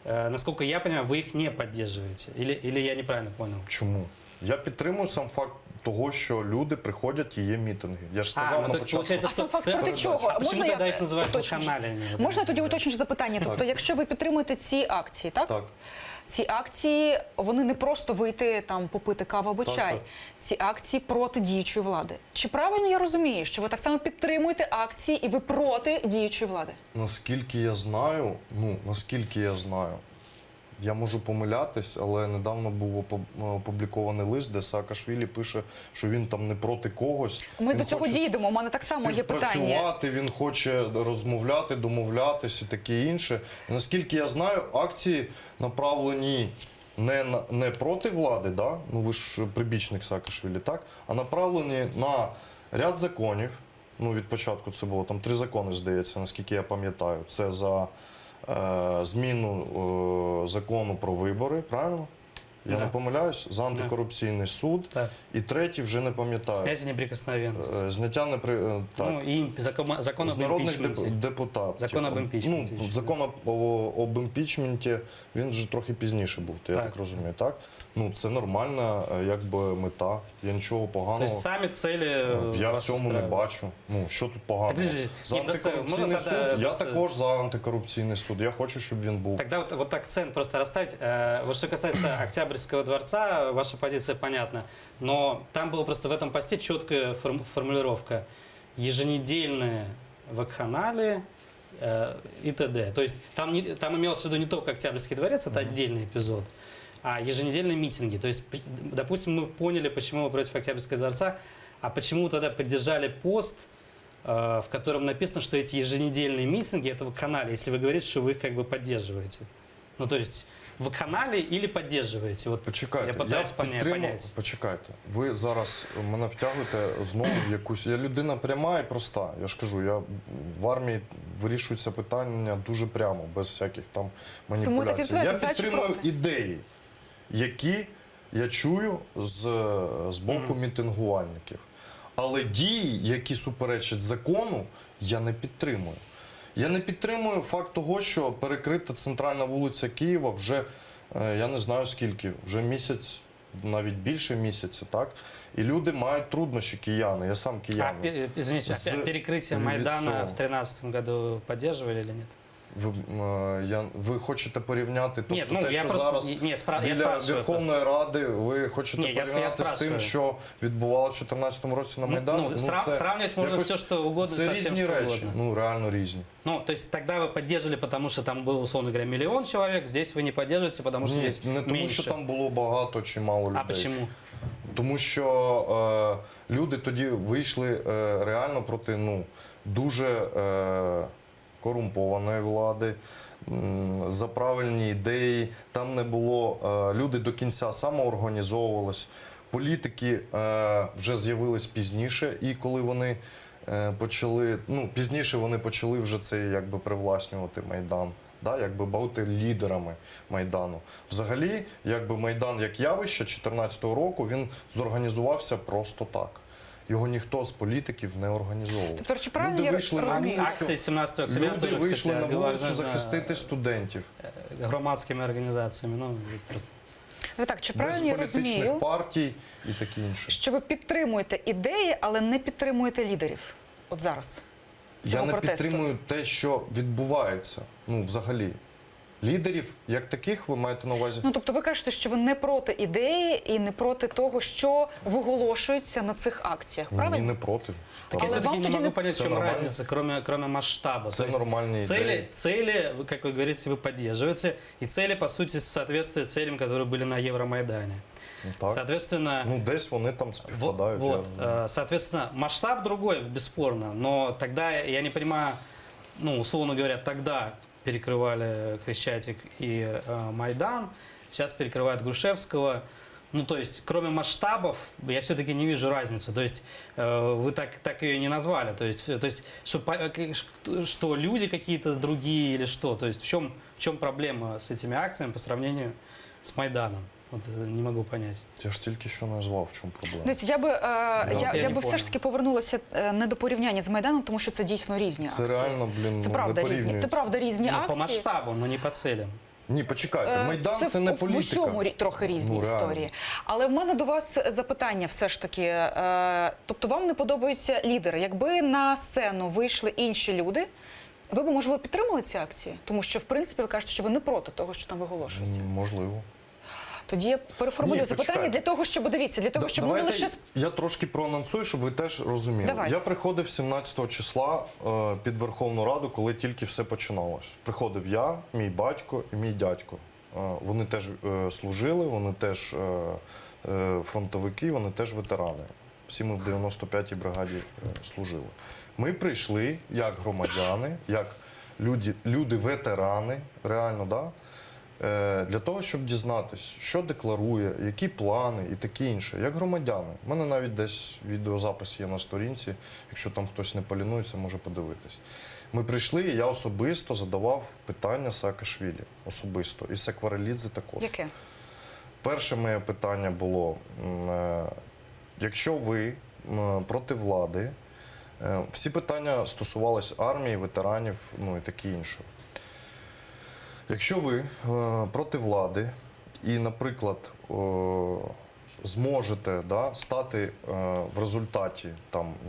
насколько я понимаю, вы их не поддерживаете, или я неправильно понял? Чому? Я підтримую сам факт того, що люди приходять і є мітинги. Я ж сказав на так початку. получается, А сам факт Да, проти да, чого? А почему Можна тогда я их называют уточню? вакханалиями? Можна тоді уточнююче запитання? Тобто, якщо ви підтримуєте ці акції, так? Так. Ці акції, вони не просто вийти там попити каву або Так, чай. так. Ці акції проти діючої влади. Чи правильно я розумію, що ви так само підтримуєте акції і ви проти діючої влади? Наскільки я знаю, я можу помилятись, але недавно був опублікований лист, де Саакашвілі пише, що він там не проти когось. Ми Він до цього хоче дійдемо. У мене так само є питання. співпрацювати, він хоче розмовляти, домовлятися і таке інше. І наскільки я знаю, акції направлені не проти влади, да? Ну ви ж прибічник Саакашвілі, так? А направлені на ряд законів. Ну, від початку це було там 3 закони, здається, наскільки я пам'ятаю. Це за зміну закону про вибори, правильно? Я Да. не помиляюсь, за антикорупційний суд. Так. І третій вже не пам'ятаю. Снятие неприкосновенности. Зняття так. Ну, и закон З об народних импичменте. депутатів. Закон об імпічменті. Ну, закон об імпічменті, він вже трохи пізніше був, я Так. так розумію, так? Ну, це нормальна якби мета, я нічого То поганого. есть сами цели Я в вас цьому не устраивают. бачу. Ну, що тут поганого? Так, подожди, За ні, просто антикорупційний можна суд, тоді я просто- також за антикорупційний суд, я хочу, щоб він був. Тогда вот акцент просто расставить. Вот что касается Октябрьского дворца, ваша позиция понятна. Но там была просто в этом посте четкая формулировка. Еженедельные вакханалии и т.д. То есть там имелось в виду не только Октябрьский дворец, это отдельный эпизод, а еженедельные митинги. То есть, допустим, мы поняли, почему вы против Октябрьского дворца, а почему вы тогда поддержали пост, в котором написано, что эти еженедельные митинги – это вакханалии, если вы говорите, что вы их как бы поддерживаете. Ну, то есть, вакханалии или поддерживаете? Вот Почекайте, я пытаюсь понять. Почекайте, ви зараз мене втягуєте знову в якусь. Я людина пряма і проста. Я ж кажу, я в армії вирішуються питання дуже прямо, без всяких там маніпуляцій. Я відповідаєте, за чи підтримую проти? ідеї, які я чую з боку мітингувальників. Але дії, які суперечать закону, я не підтримую. Я не підтримую факт того, що перекрита центральна вулиця Києва вже, я не знаю скільки, вже місяць, навіть більше місяця, так? І люди мають труднощі, кияни, я сам А, киянин. извините, С перекрытие Майдана лицом. в 2013 году поддерживали или нет? ви хочете порівняти, тобто Ні, ну, те, я що просто- зараз ні, я біля спрашиваю Верховної Ради, ви хочете Ні, я порівняти з спрашиваю. тим, що відбувалося в 2014 році на Майдані? Ну, сравнивать можно якось- все, что угодно, Це со всем, різні что речі, угодно. ну реально різні. Ну, то есть тогда вы поддерживали, потому что там был, условно говоря, 1 миллион человек, здесь вы не поддерживаете, потому что Ні, здесь не тому, меньше. що там було багато чи мало людей. А почему? Тому що люди тоді вийшли реально проти дуже корумпованої влади, за правильні ідеї. Там не було, люди до кінця самоорганізовувались. Політики вже з'явились пізніше, і коли вони почали, пізніше вони почали вже це якби привласнювати Майдан. Да, якби бути лідерами Майдану. Взагалі, якби Майдан як явище 2014 року, він зорганізувався просто так. Його ніхто з політиків не організовував. Тобто, чи правильно Люди я вийшли на розумію? вулицю, Акции 17 октября люди тоже, вийшли кстати, на вулицю организованы захистити студентів. громадскими организациями. Ну, просто... Так, чи Без правильно я політичних розумію, партій і таке інше. що ви підтримуєте ідеї, але не підтримуєте лідерів? От зараз. Я цього не протесту? підтримую те, що відбувається. Взагалі. Лідерів як таких ви маєте на увазі? Ну, тобто ви кажете, що ви не проти ідеї і не проти того, що виголошується на цих акціях, Ні, правильно? не проти. Так я Але все-таки вам не тоді могу не- понять, в Це чем нормально. разница, кроме масштаба. Це То есть нормальні ідеї. цели, как вы говорите, вы поддерживаете, и цели, по сути, соответствуют целям, которые были на Евромайдане. Так. Соответственно, Десь вони там співпадають. вот, я- соответственно, масштаб другой, бесспорно, но тогда я не понимаю, условно говоря, тогда перекрывали Крещатик и Майдан, сейчас перекрывают Грушевского. То есть, кроме масштабов, я все-таки не вижу разницу. То есть, вы так ее не назвали. То есть что люди какие-то другие или что? То есть, в чем проблема с этими акциями по сравнению с Майданом? Вот не могу понять. Я ж тільки що назвав, в чому проблема. Дивіться, я би, я я не би все понял. ж таки повернулася не до порівняння з Майданом, тому що це дійсно різні Це акції. реально, Це не правда різні. порівнюють. Це правда різні По акції. масштабу, но не по целям. Ні, почекайте, Майдан це в- не в політика. усьому трохи різні Реально. історії. Але в мене до вас запитання все ж таки. Тобто вам не подобаються лідери? Якби на сцену вийшли інші люди, ви б, можливо, підтримали ці акції? Тому що, в принципі, ви кажете, що ви не проти того, що там виголошується. Можливо. Тоді я переформулюю Ні, запитання почекайте. для того, щоб, дивіться, для того, щоб ми не Давайте лише... я трошки проанонсую, щоб ви теж розуміли. Давайте. Я приходив 17 числа під Верховну Раду, коли тільки все починалось. Приходив я, мій батько і мій дядько. Вони теж служили, вони теж фронтовики, вони теж ветерани. Всі ми в 95-й бригаді служили. Ми прийшли як громадяни, як люди-ветерани, реально, да? Для того, щоб дізнатися, що декларує, які плани і таке інше, як громадяни. У мене навіть десь відеозапис є на сторінці, якщо там хтось не полінується, може подивитись. Ми прийшли, і я особисто задавав питання Саакашвілі. Особисто. І Секварелідзе також. Яке? Перше моє питання було, якщо ви проти влади, всі питання стосувалися армії, ветеранів, і таке інше. Якщо ви проти влади і, наприклад, зможете стати в результаті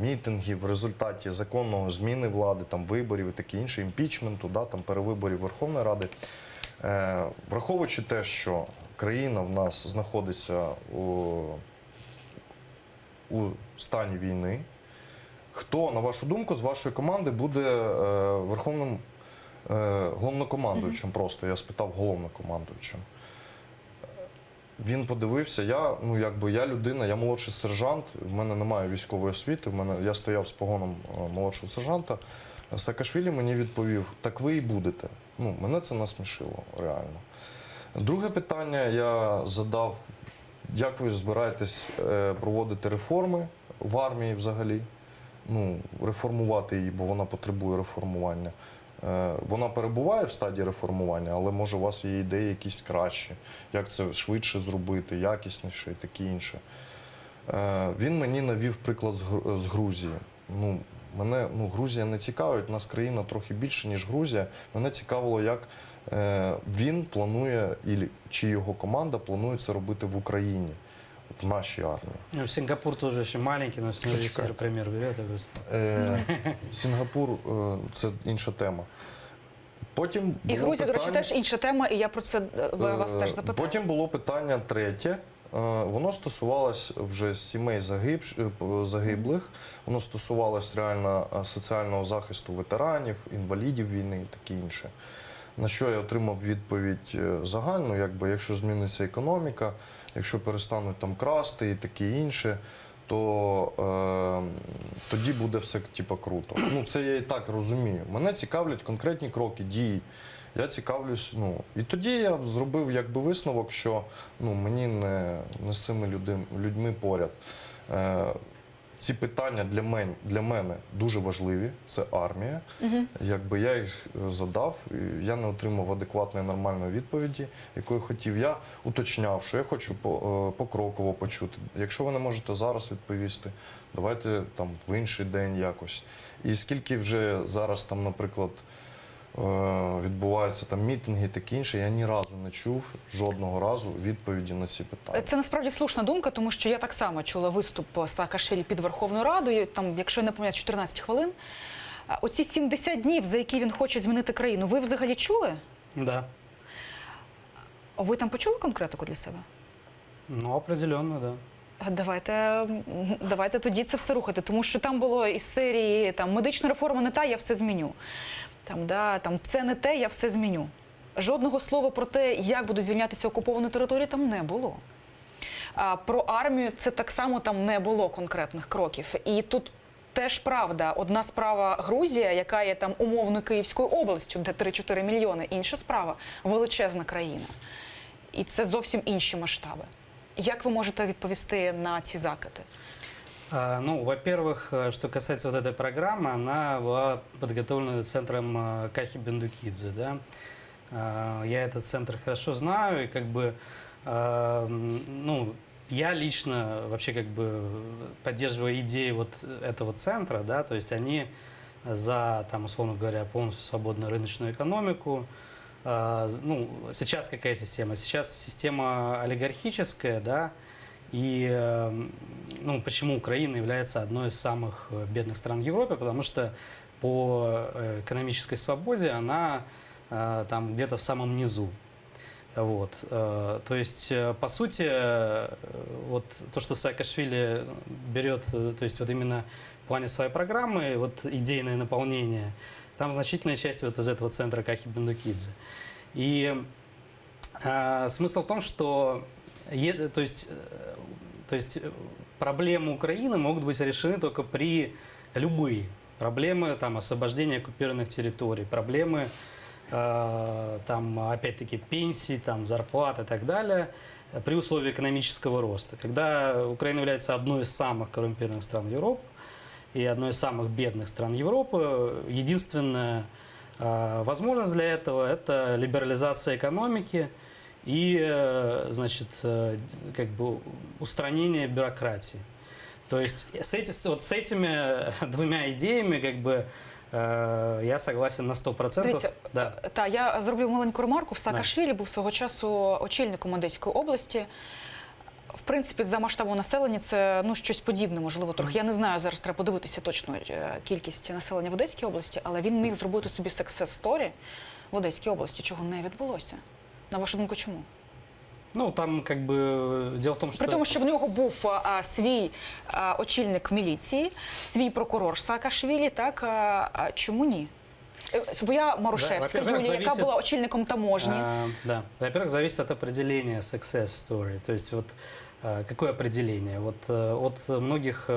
мітингів, в результаті законного зміни влади, виборів і таке інше, імпічменту, перевиборів Верховної Ради, враховуючи те, що країна в нас знаходиться у стані війни, хто, на вашу думку, з вашої команди буде верховним головнокомандуючим? Просто я спитав головнокомандуючим. Він подивився, я людина, я молодший сержант, в мене немає військової освіти, я стояв з погоном молодшого сержанта. Саакашвілі мені відповів, так ви і будете. Мене це насмішило, реально. Друге питання я задав, як ви збираєтесь проводити реформи в армії взагалі? Реформувати її, бо вона потребує реформування. Вона перебуває в стадії реформування, але може у вас є ідеї якісь кращі, як це швидше зробити, якісніше і таке інше. Він мені навів приклад з Грузії. Мене Грузія не цікавить, у нас країна трохи більше, ніж Грузія. Мене цікавило, як він планує, чи його команда планує це робити в Україні, в нашій армії. Сингапур тоже очень маленький, но с него Почекай. есть пример берет. Сінгапур це інша тема. Потім І було Грузія, до речі, питання- теж інша тема, і я про це вас теж запитаю. Потім було питання третє. Воно стосувалось вже сімей загиблих, воно стосувалось реально соціального захисту ветеранів, інвалідів війни і таке інше. На що я отримав відповідь загальну, якби якщо зміниться економіка, якщо перестануть там красти і таке інше, то тоді буде все типу, круто. Ну, це я і так розумію. Мене цікавлять конкретні кроки, дії. Я цікавлюсь, і тоді я зробив якби висновок, що мені не з цими людьми поряд. Ці питання для мене дуже важливі, це армія. Якби я їх задав, і я не отримав адекватної нормальної відповіді, якої хотів. Я уточняв, що я хочу покроково почути. Якщо ви не можете зараз відповісти, давайте там в інший день якось. І скільки вже зараз там, наприклад, відбуваються там мітинги і таке інше, я ні разу не чув жодного разу відповіді на ці питання. Це насправді слушна думка, тому що я так само чула виступ Саакашвілі під Верховною Радою, там, якщо я не пам'ятаю, 14 хвилин. Оці 70 днів, за які він хоче змінити країну, ви взагалі чули? Да. Ви там почули конкретику для себе? Ну, определенно, да. Давайте тоді це все рухати, тому що там було із серії медична реформа не та, я все зміню. Це не те, я все зміню. Жодного слова про те, як будуть звільнятися окуповані території, там не було. Про армію це так само там не було конкретних кроків. І тут теж правда. Одна справа Грузія, яка є там умовно Київською областю, де 3-4 мільйони. Інша справа – величезна країна. І це зовсім інші масштаби. Як ви можете відповісти на ці закиди? Ну, во-первых, что касается вот этой программы, она была подготовлена центром Кахи Бендукидзе, да. Я этот центр хорошо знаю, и как бы, ну, я лично вообще как бы поддерживаю идеи вот этого центра, да, то есть они за, там, условно говоря, полностью свободную рыночную экономику. Ну, сейчас какая система? Сейчас система олигархическая, да, и ну, почему Украина является одной из самых бедных стран Европы? Потому что по экономической свободе она там где-то в самом низу. Вот. То есть, по сути, вот то, что Саакашвили берет, то есть вот именно в плане своей программы, вот идейное наполнение, там значительная часть вот из этого центра Кахи Бендукидзе. И смысл в том, что то есть проблемы Украины могут быть решены только при любые проблемы там, освобождения оккупированных территорий, проблемы там, опять-таки пенсий, там, зарплат и так далее при условии экономического роста. Когда Украина является одной из самых коррумпированных стран Европы и одной из самых бедных стран Европы, единственная возможность для этого – это либерализация экономики и, значит, как бы устранение бюрократии. То есть вот с этими двумя идеями как бы я согласен на 100%. Дивіться, Да. я зроблю маленьку ремарку. Саакашвілі був свого часу очільником Одеської області. В принципі, за масштабом населення це щось подібне, можливо, трохи. Я не знаю, зараз треба подивитися точно кількість населення в Одеській області, але він міг зробити собі success story в Одеській області, чого не відбулося. На вашу думку, чому? Ну, там, как бы, дело в том, что... При тому, що в нього був свій очільник міліції, свій прокурор Саакашвілі, так? Чому ні? Своя Марушевська, Да, Юлія, яка була очільником таможні. Да, во-первых, зависит от определения success story. То есть, вот, какое определение? Вот от многих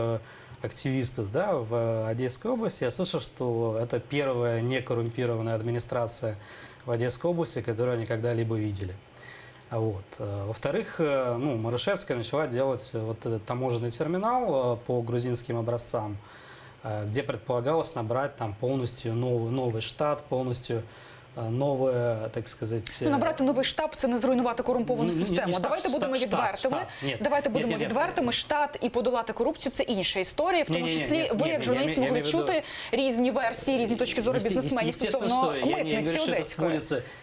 активистов, да, в Одесской области я слышал, что это первая некоррумпированная администрация в Одесской области, которую они когда-либо видели. Вот. Во-вторых, ну, Марушевская начала делать вот этот таможенный терминал по грузинским образцам, где предполагалось набрать там полностью новый штат, полностью новое, так сказать... Набрати новий штаб – це не зруйнувати корумповану систему. штаб, Давайте будемо відвертими. Давайте будемо відвертими. Штат і подолати корупцію – це інша історія. В тому числі ви, як журналіст, могли чути різні версії, різні точки зору бізнесменів стосовно митниці Одеської.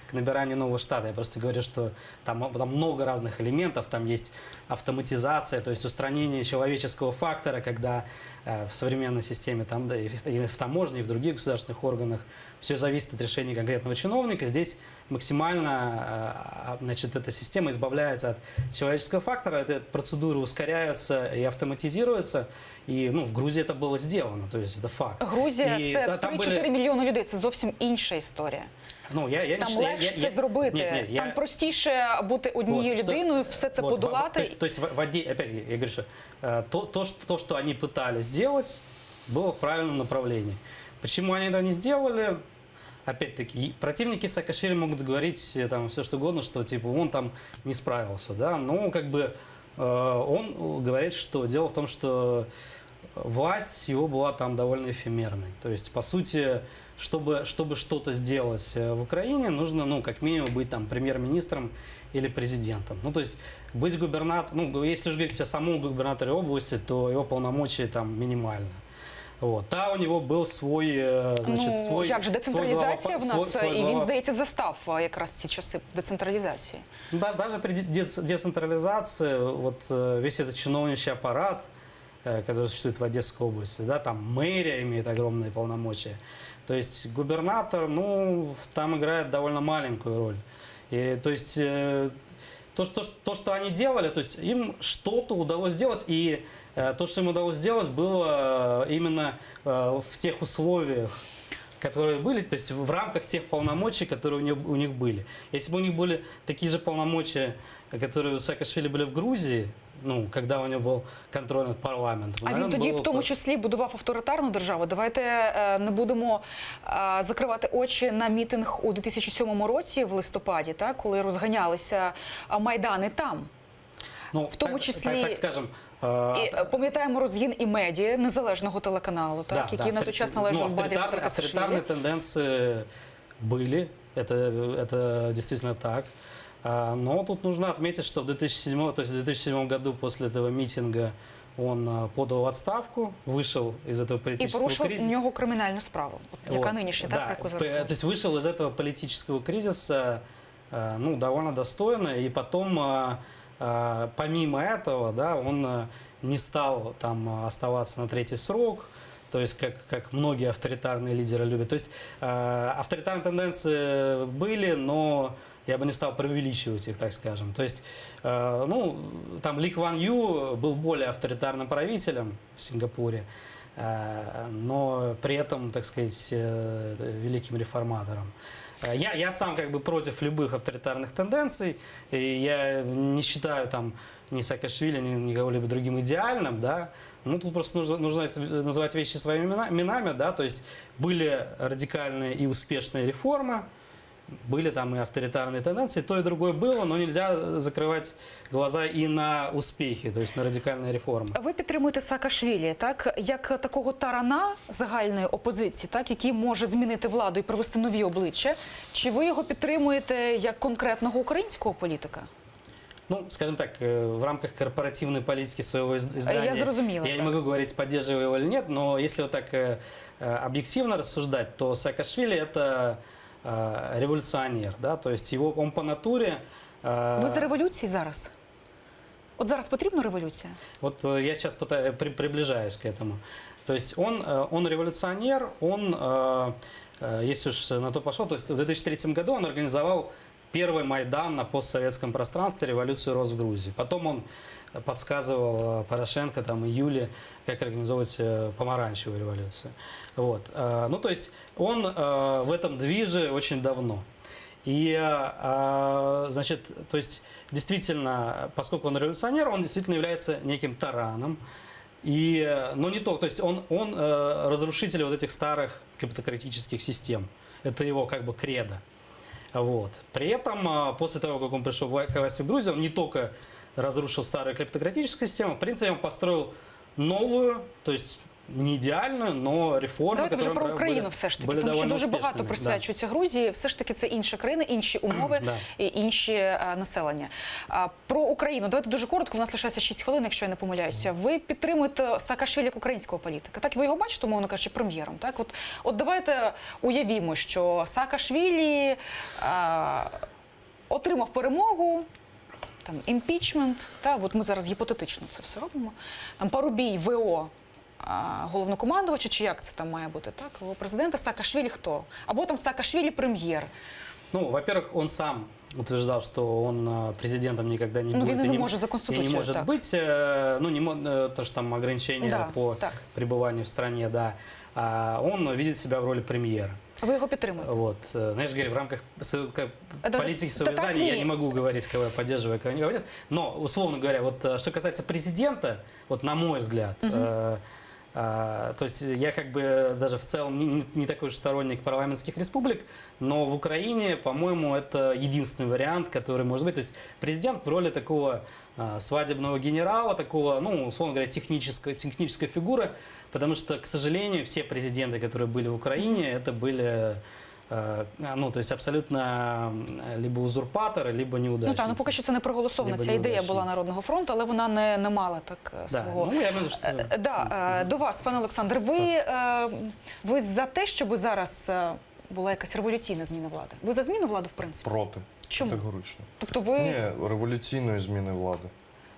к набиранию нового штата. Я просто говорю, что там много разных элементов. Там есть автоматизация, то есть устранение человеческого фактора, когда в современной системе, там, да, и в таможне, и в других государственных органах все зависит от решения конкретного чиновника. Здесь максимально, значит, эта система избавляется от человеческого фактора, эти процедуры ускоряются и автоматизируются. И ну, в Грузии это было сделано, то есть это факт. Грузія І це там 3-4 мільйони людей. Це зовсім інша історія. Ну, я Там не- легше це зробити. Там простіше бути однією Вот, что- людиною, все це вот, подолати. То есть опять я говорю, что то, что они пытались сделать, было в правильном направлении. Почему они это не сделали? Опять-таки, противники Саакашвили могут говорить там все что угодно, что типа он там не справился, да, но как бы он говорит, что дело в том, что власть его была там довольно эфемерной. То есть, по сути, чтобы что-то сделать в Украине, нужно, ну, как минимум, быть там премьер-министром или президентом. Ну, то есть, быть губернатором, ну, если же говорить о самом губернаторе области, то его полномочия там минимальны. Вот. Та у него был свой, значит, Ну, свой... як же децентралізація в нас, свой і він, глава- здається, застав якраз ці часи децентралізації. Ну, даже при децентрализации, вот весь этот чиновничий аппарат, который существует в Одесской области, да, там мэрия имеет огромные полномочия. То есть губернатор, ну, там играет довольно маленькую роль. И, то есть то, что они делали, то есть им что-то удалось сделать, и то, что им удалось сделать, было именно в тех условиях, которые были, то есть в рамках тех полномочий, которые у них были. Если бы у них были такие же полномочия, которые у Саакашвили были в Грузии, ну, когда у него был контроль над парламентом. А він тоді в тому числі будував авторитарну державу. Давайте не будемо закривати очі на мітинг у 2007 році в листопаді, так, коли розганялися майдани там. ну, в тому числі- так скажем, І пам'ятаємо розгін і медіа, незалежного телеканалу, так, який на той час належав Бадрі Пакашвілі. авторитарные тенденции были, это действительно так. Но тут нужно отметить, что в 2007 году после этого митинга он подал в отставку, вышел из этого І политического порушив в кризиса. нього кримінальну справу, яка Вот, нинішня, да, так, про яку зараз. то есть вышел из этого политического кризиса ну, довольно достойно, и потом, помимо этого, да, он не стал там оставаться на третий срок, то есть как многие авторитарные лидеры любят. То есть авторитарные тенденции были, но я бы не стал преувеличивать их, так скажем. То есть, ну, там Ли Кван Ю был более авторитарным правителем в Сингапуре, но при этом, так сказать, великим реформатором. Я сам как бы против любых авторитарных тенденций, и я не считаю там ни Саакашвили, ни кого-либо другим идеальным, да. Ну, тут просто нужно называть вещи своими именами, да, то есть были радикальные и успешные реформы, были там и авторитарные тенденции, то и другое было, но нельзя закрывать глаза и на успехи, то есть на радикальные реформы. Ви підтримуєте Саакашвілі, так, як такого тарана загальної опозиції, так, який може змінити владу і привести нові обличчя, чи ви його підтримуєте як конкретного українського політика? Ну, скажем так, в рамках корпоративной политики своего издания, Я зрозуміла, я не так. могу говорить, поддерживаю его или нет, но если вот так объективно рассуждать, то Саакашвили – это революционер, да, то есть он по натуре… Ви за революції зараз? От зараз потрібна революція? Вот я сейчас приближаюсь к этому. То есть он революционер, он, если уж на то пошел, то есть в 2003 году он организовал первый Майдан на постсоветском пространстве, революцию роз в Грузии. Потом он подсказывал Порошенко там, и Юле, как организовать помаранчевую революцию. Вот. Ну, то есть он в этом движе очень давно. И, значит, то есть действительно, поскольку он революционер, он действительно является неким тараном. Но не то есть он разрушитель вот этих старых клептократических систем. Это его как бы кредо. Вот. При этом, после того, как он пришел к власти в Грузии, он не только разрушил старую клептократическую систему, в принципе, он построил новую, то есть не идеальную, но реформы, Давайте вже которые про были- Україну все ж таки, были тому що довольно дуже багато успешными, да. присвячується Грузії. Все ж таки це інша країна, інші умови Да. і інші населення. Про Україну. Давайте дуже коротко, у нас лишається 6 хвилин, якщо я не помиляюся. Ви підтримуєте Саакашвілі як українського політика. Так, ви його бачите, умовно кажучи, прем'єром. Так, от давайте уявімо, що Саакашвілі отримав перемогу, там імпічмент, от ми зараз гіпотетично це все робимо. Там Парубій ВО головнокомандувача, чи як це там має бути, так? ВО президента, Саакашвілі хто? Або там Саакашвілі прем'єр. Ну, во-первых, он сам утверждал, что он президентом никогда не будет. Він и не може за и Конституцією, не может так. быть, ну, то, что там ограничения Да, по так. пребыванию в стране, да. Он видит себя в роли премьера. Ви його підтримуєте? Вот. Знаешь, говорю, в рамках политики своего так издания я не- не могу говорить, кого я поддерживаю, кого не говорят. Но, условно говоря, вот что касается президента, вот на мой взгляд, то есть я как бы даже в целом не такой уж сторонник парламентских республик, но в Украине, по-моему, это единственный вариант, который может быть. То есть президент в роли такого свадебного генерала, такого, ну, условно говоря, технической фигуры, потому что, к сожалению, все президенты, которые были в Украине, это были, ну, то есть абсолютно либо узурпаторы, либо неудачники. Ну так, поки що це не проголосована Либо ця ідея неудачники. була Народного фронту, але вона не мала так Да, свого. ну, я имею в виду, что... До вас, пане Олександр, ви за те, щоб зараз була якась революційна зміна влади? Ви за зміну влади, в принципі? Проти. Чому? Категорично. Тобто ви, Ні, революційної зміни влади.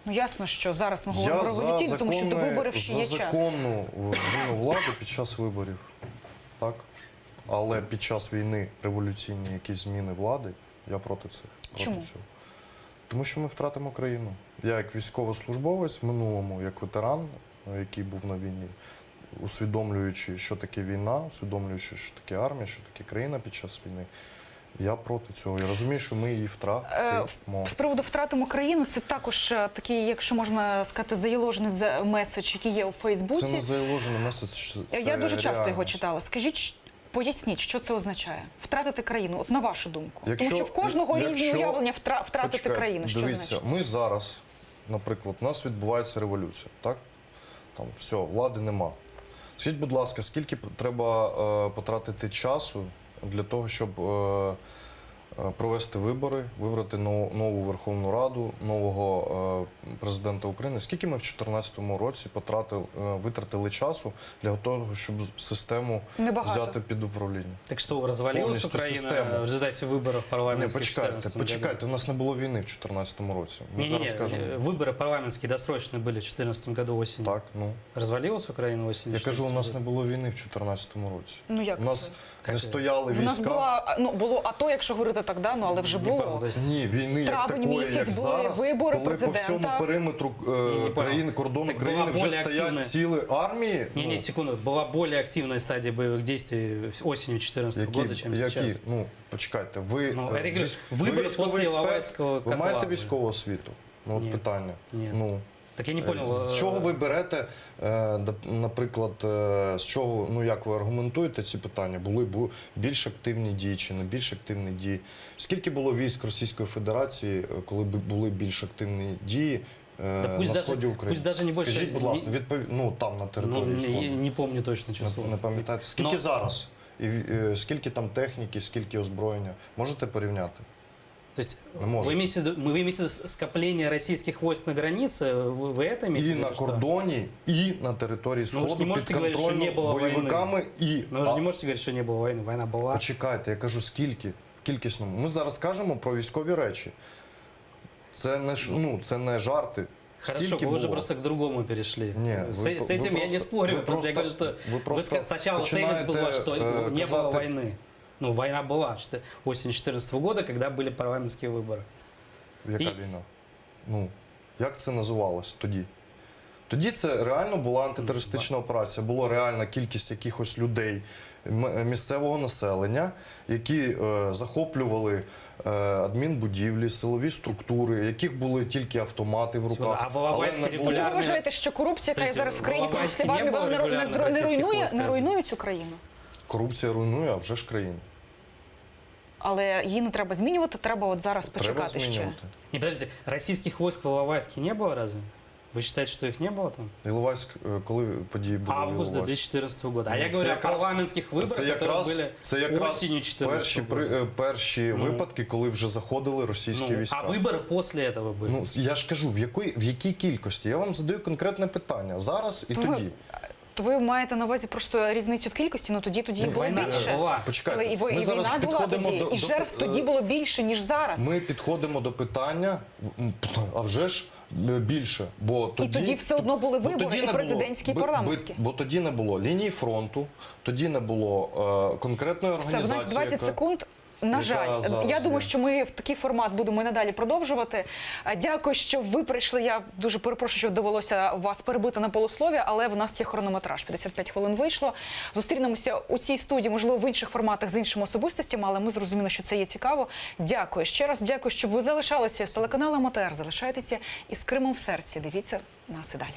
ну ясно, що зараз ми говоримо про революційну, тому що до виборів ще є за час. законну зміну влади під час виборів. Так? Але під час війни революційні якісь зміни влади, я проти цього. Чому? Цього. Тому що ми втратимо країну. Я як військовослужбовець в минулому, як ветеран, який був на війні, усвідомлюючи, що таке війна, усвідомлюючи, що таке армія, що таке країна під час війни, я проти цього. Я розумію, що ми її втратимо. З приводу втратимо країну, це також такий, якщо можна сказати, заяложений меседж, який є у Фейсбуці. Це не заяложений меседж. Я дуже часто його реальність. читала. Скажіть, поясніть, що це означає? Втратити країну, от на вашу думку. Тому Якщо- що в кожного різні якщо- уявлення втратити Почекайте, країну. Що дивіться, значить? ми зараз, наприклад, у нас відбувається революція, так? Там все, влади нема. Скажіть, будь ласка, скільки треба потратити часу для того, щоб провести вибори, вибрати нову Верховну Раду, нового президента України? Скільки ми в 2014 році витратили часу для того, щоб систему Небагато. взяти під управління? Так что, развалилась Полностью Украина система. в результате выборов Ні, парламентских в почекайте, 2014 году? почекайте, у нас не було війни в 2014 році. Ми Не-не-не, зараз кажемо. выборы парламентские досрочные были в 2014 году осенью. Так, ну. Развалилась Украина осенью? Я кажу, у 2014 нас не года? було війни в 2014 році. Ну як У нас це? не Як стояли У нас війська. було АТО, якщо говорити так давно, але вже Не помню, то було. есть Ні, війни як Травень такої, місяць як були зараз, вибори коли по президента. всьому периметру понял. країни, кордону Так країни була вже более стоять активна. ціли армії. Не-не, секунду. Была более активная стадия боевых действий осенью 2014 года, чем сейчас. Ну, почекайте, ви, Ну, я говорю, ви вибори військовий після експерт, Іловайського ви котла маєте були. військову освіту? Ну, от Ні. питання. Ні. Ну, Так я не понял. З чого ви берете, наприклад, з чого, ну як ви аргументуєте ці питання? Були більш активні дії чи не більш активні дії? Скільки було військ Російської Федерації, коли були більш активні дії пусть на сході даже- України? пусть даже не більше- Скажіть, будь ласка, не- ну там на Ну, території Сходу. не помню точно число. Не пам'ятаєте? Скільки Но- зараз? І скільки там техніки, скільки озброєння? Можете порівняти? То есть Не может. вы имеете в виду скопление российских войск на границе? Вы это имеете в І виду? на что? кордоні, і на території Ну, ви ж Сходу не можете під говорити, що не контрольно було бойовиками і... Но вы же не можете говорить, что не было войны. Война была. Почекайте, я кажу, скільки? Кількісному. Ми зараз кажемо про військові речі. Це не, це не жарти. Хорошо, Скільки вы уже було? просто к другому перешли. Не, с, вы- с этим вы я не просто- спорю. вы Просто я говорю, что вы просто сначала тезис начинаете, был, что не было казати- войны. Ну, война была осенью 2014 года, когда были парламентские выборы. Яка І- війна? Ну, як це називалось тоді? Тоді це реально була антитерористична операція. Була реальна кількість якихось людей, місцевого населення, які захоплювали адмінбудівлі, силові структури, яких були тільки автомати в руках. А в Іловайській але не було- Тобто ви регулярно- вважаєте, що корупція, яка є зараз в країні, в тому числі в армії, вона не руйнує цю країну? Корупція руйнує, а вже ж країну. Але її не треба змінювати, треба от зараз Треба почекати ще. змінювати. Не, подождите, российских войск в Иловайске не было разве? Вы считаете, что их не было там? Іловайськ, коли події були в Август Іловайську? 2014 года. А я Ну, говорю це о якраз- парламентских выборах, це которые были осенью 2014 года. перші випадки, коли вже заходили російські війська. А выборы после этого были? Ну, я ж кажу, в якій кількості? Я вам задаю конкретне питання. Зараз і То тоді. То ви маєте на увазі просто різницю в кількості? Ну тоді їх було Війна більше. була. Почекайте, І ми зараз війна була підходимо тоді, і жертв тоді було більше, ніж зараз. Ми підходимо до питання, а вже ж більше. Бо тоді все одно були бо вибори, тоді і не було- президентські, і бо- парламентські. Бо тоді не було лінії фронту, тоді не було конкретної Все, в організації. нас 20 яка- секунд. На жаль, зараз я думаю, є. що ми в такий формат будемо і надалі продовжувати. Дякую, що ви прийшли. Я дуже перепрошую, що довелося вас перебити на полуслові, але в нас є хронометраж. 55 хвилин вийшло. Зустрінемося у цій студії, можливо, в інших форматах з іншими особистостями, але ми зрозуміли, що це є цікаво. Дякую ще раз. Дякую, що ви залишалися з телеканалом АТR. Залишайтеся із Кримом в серці. Дивіться нас і далі.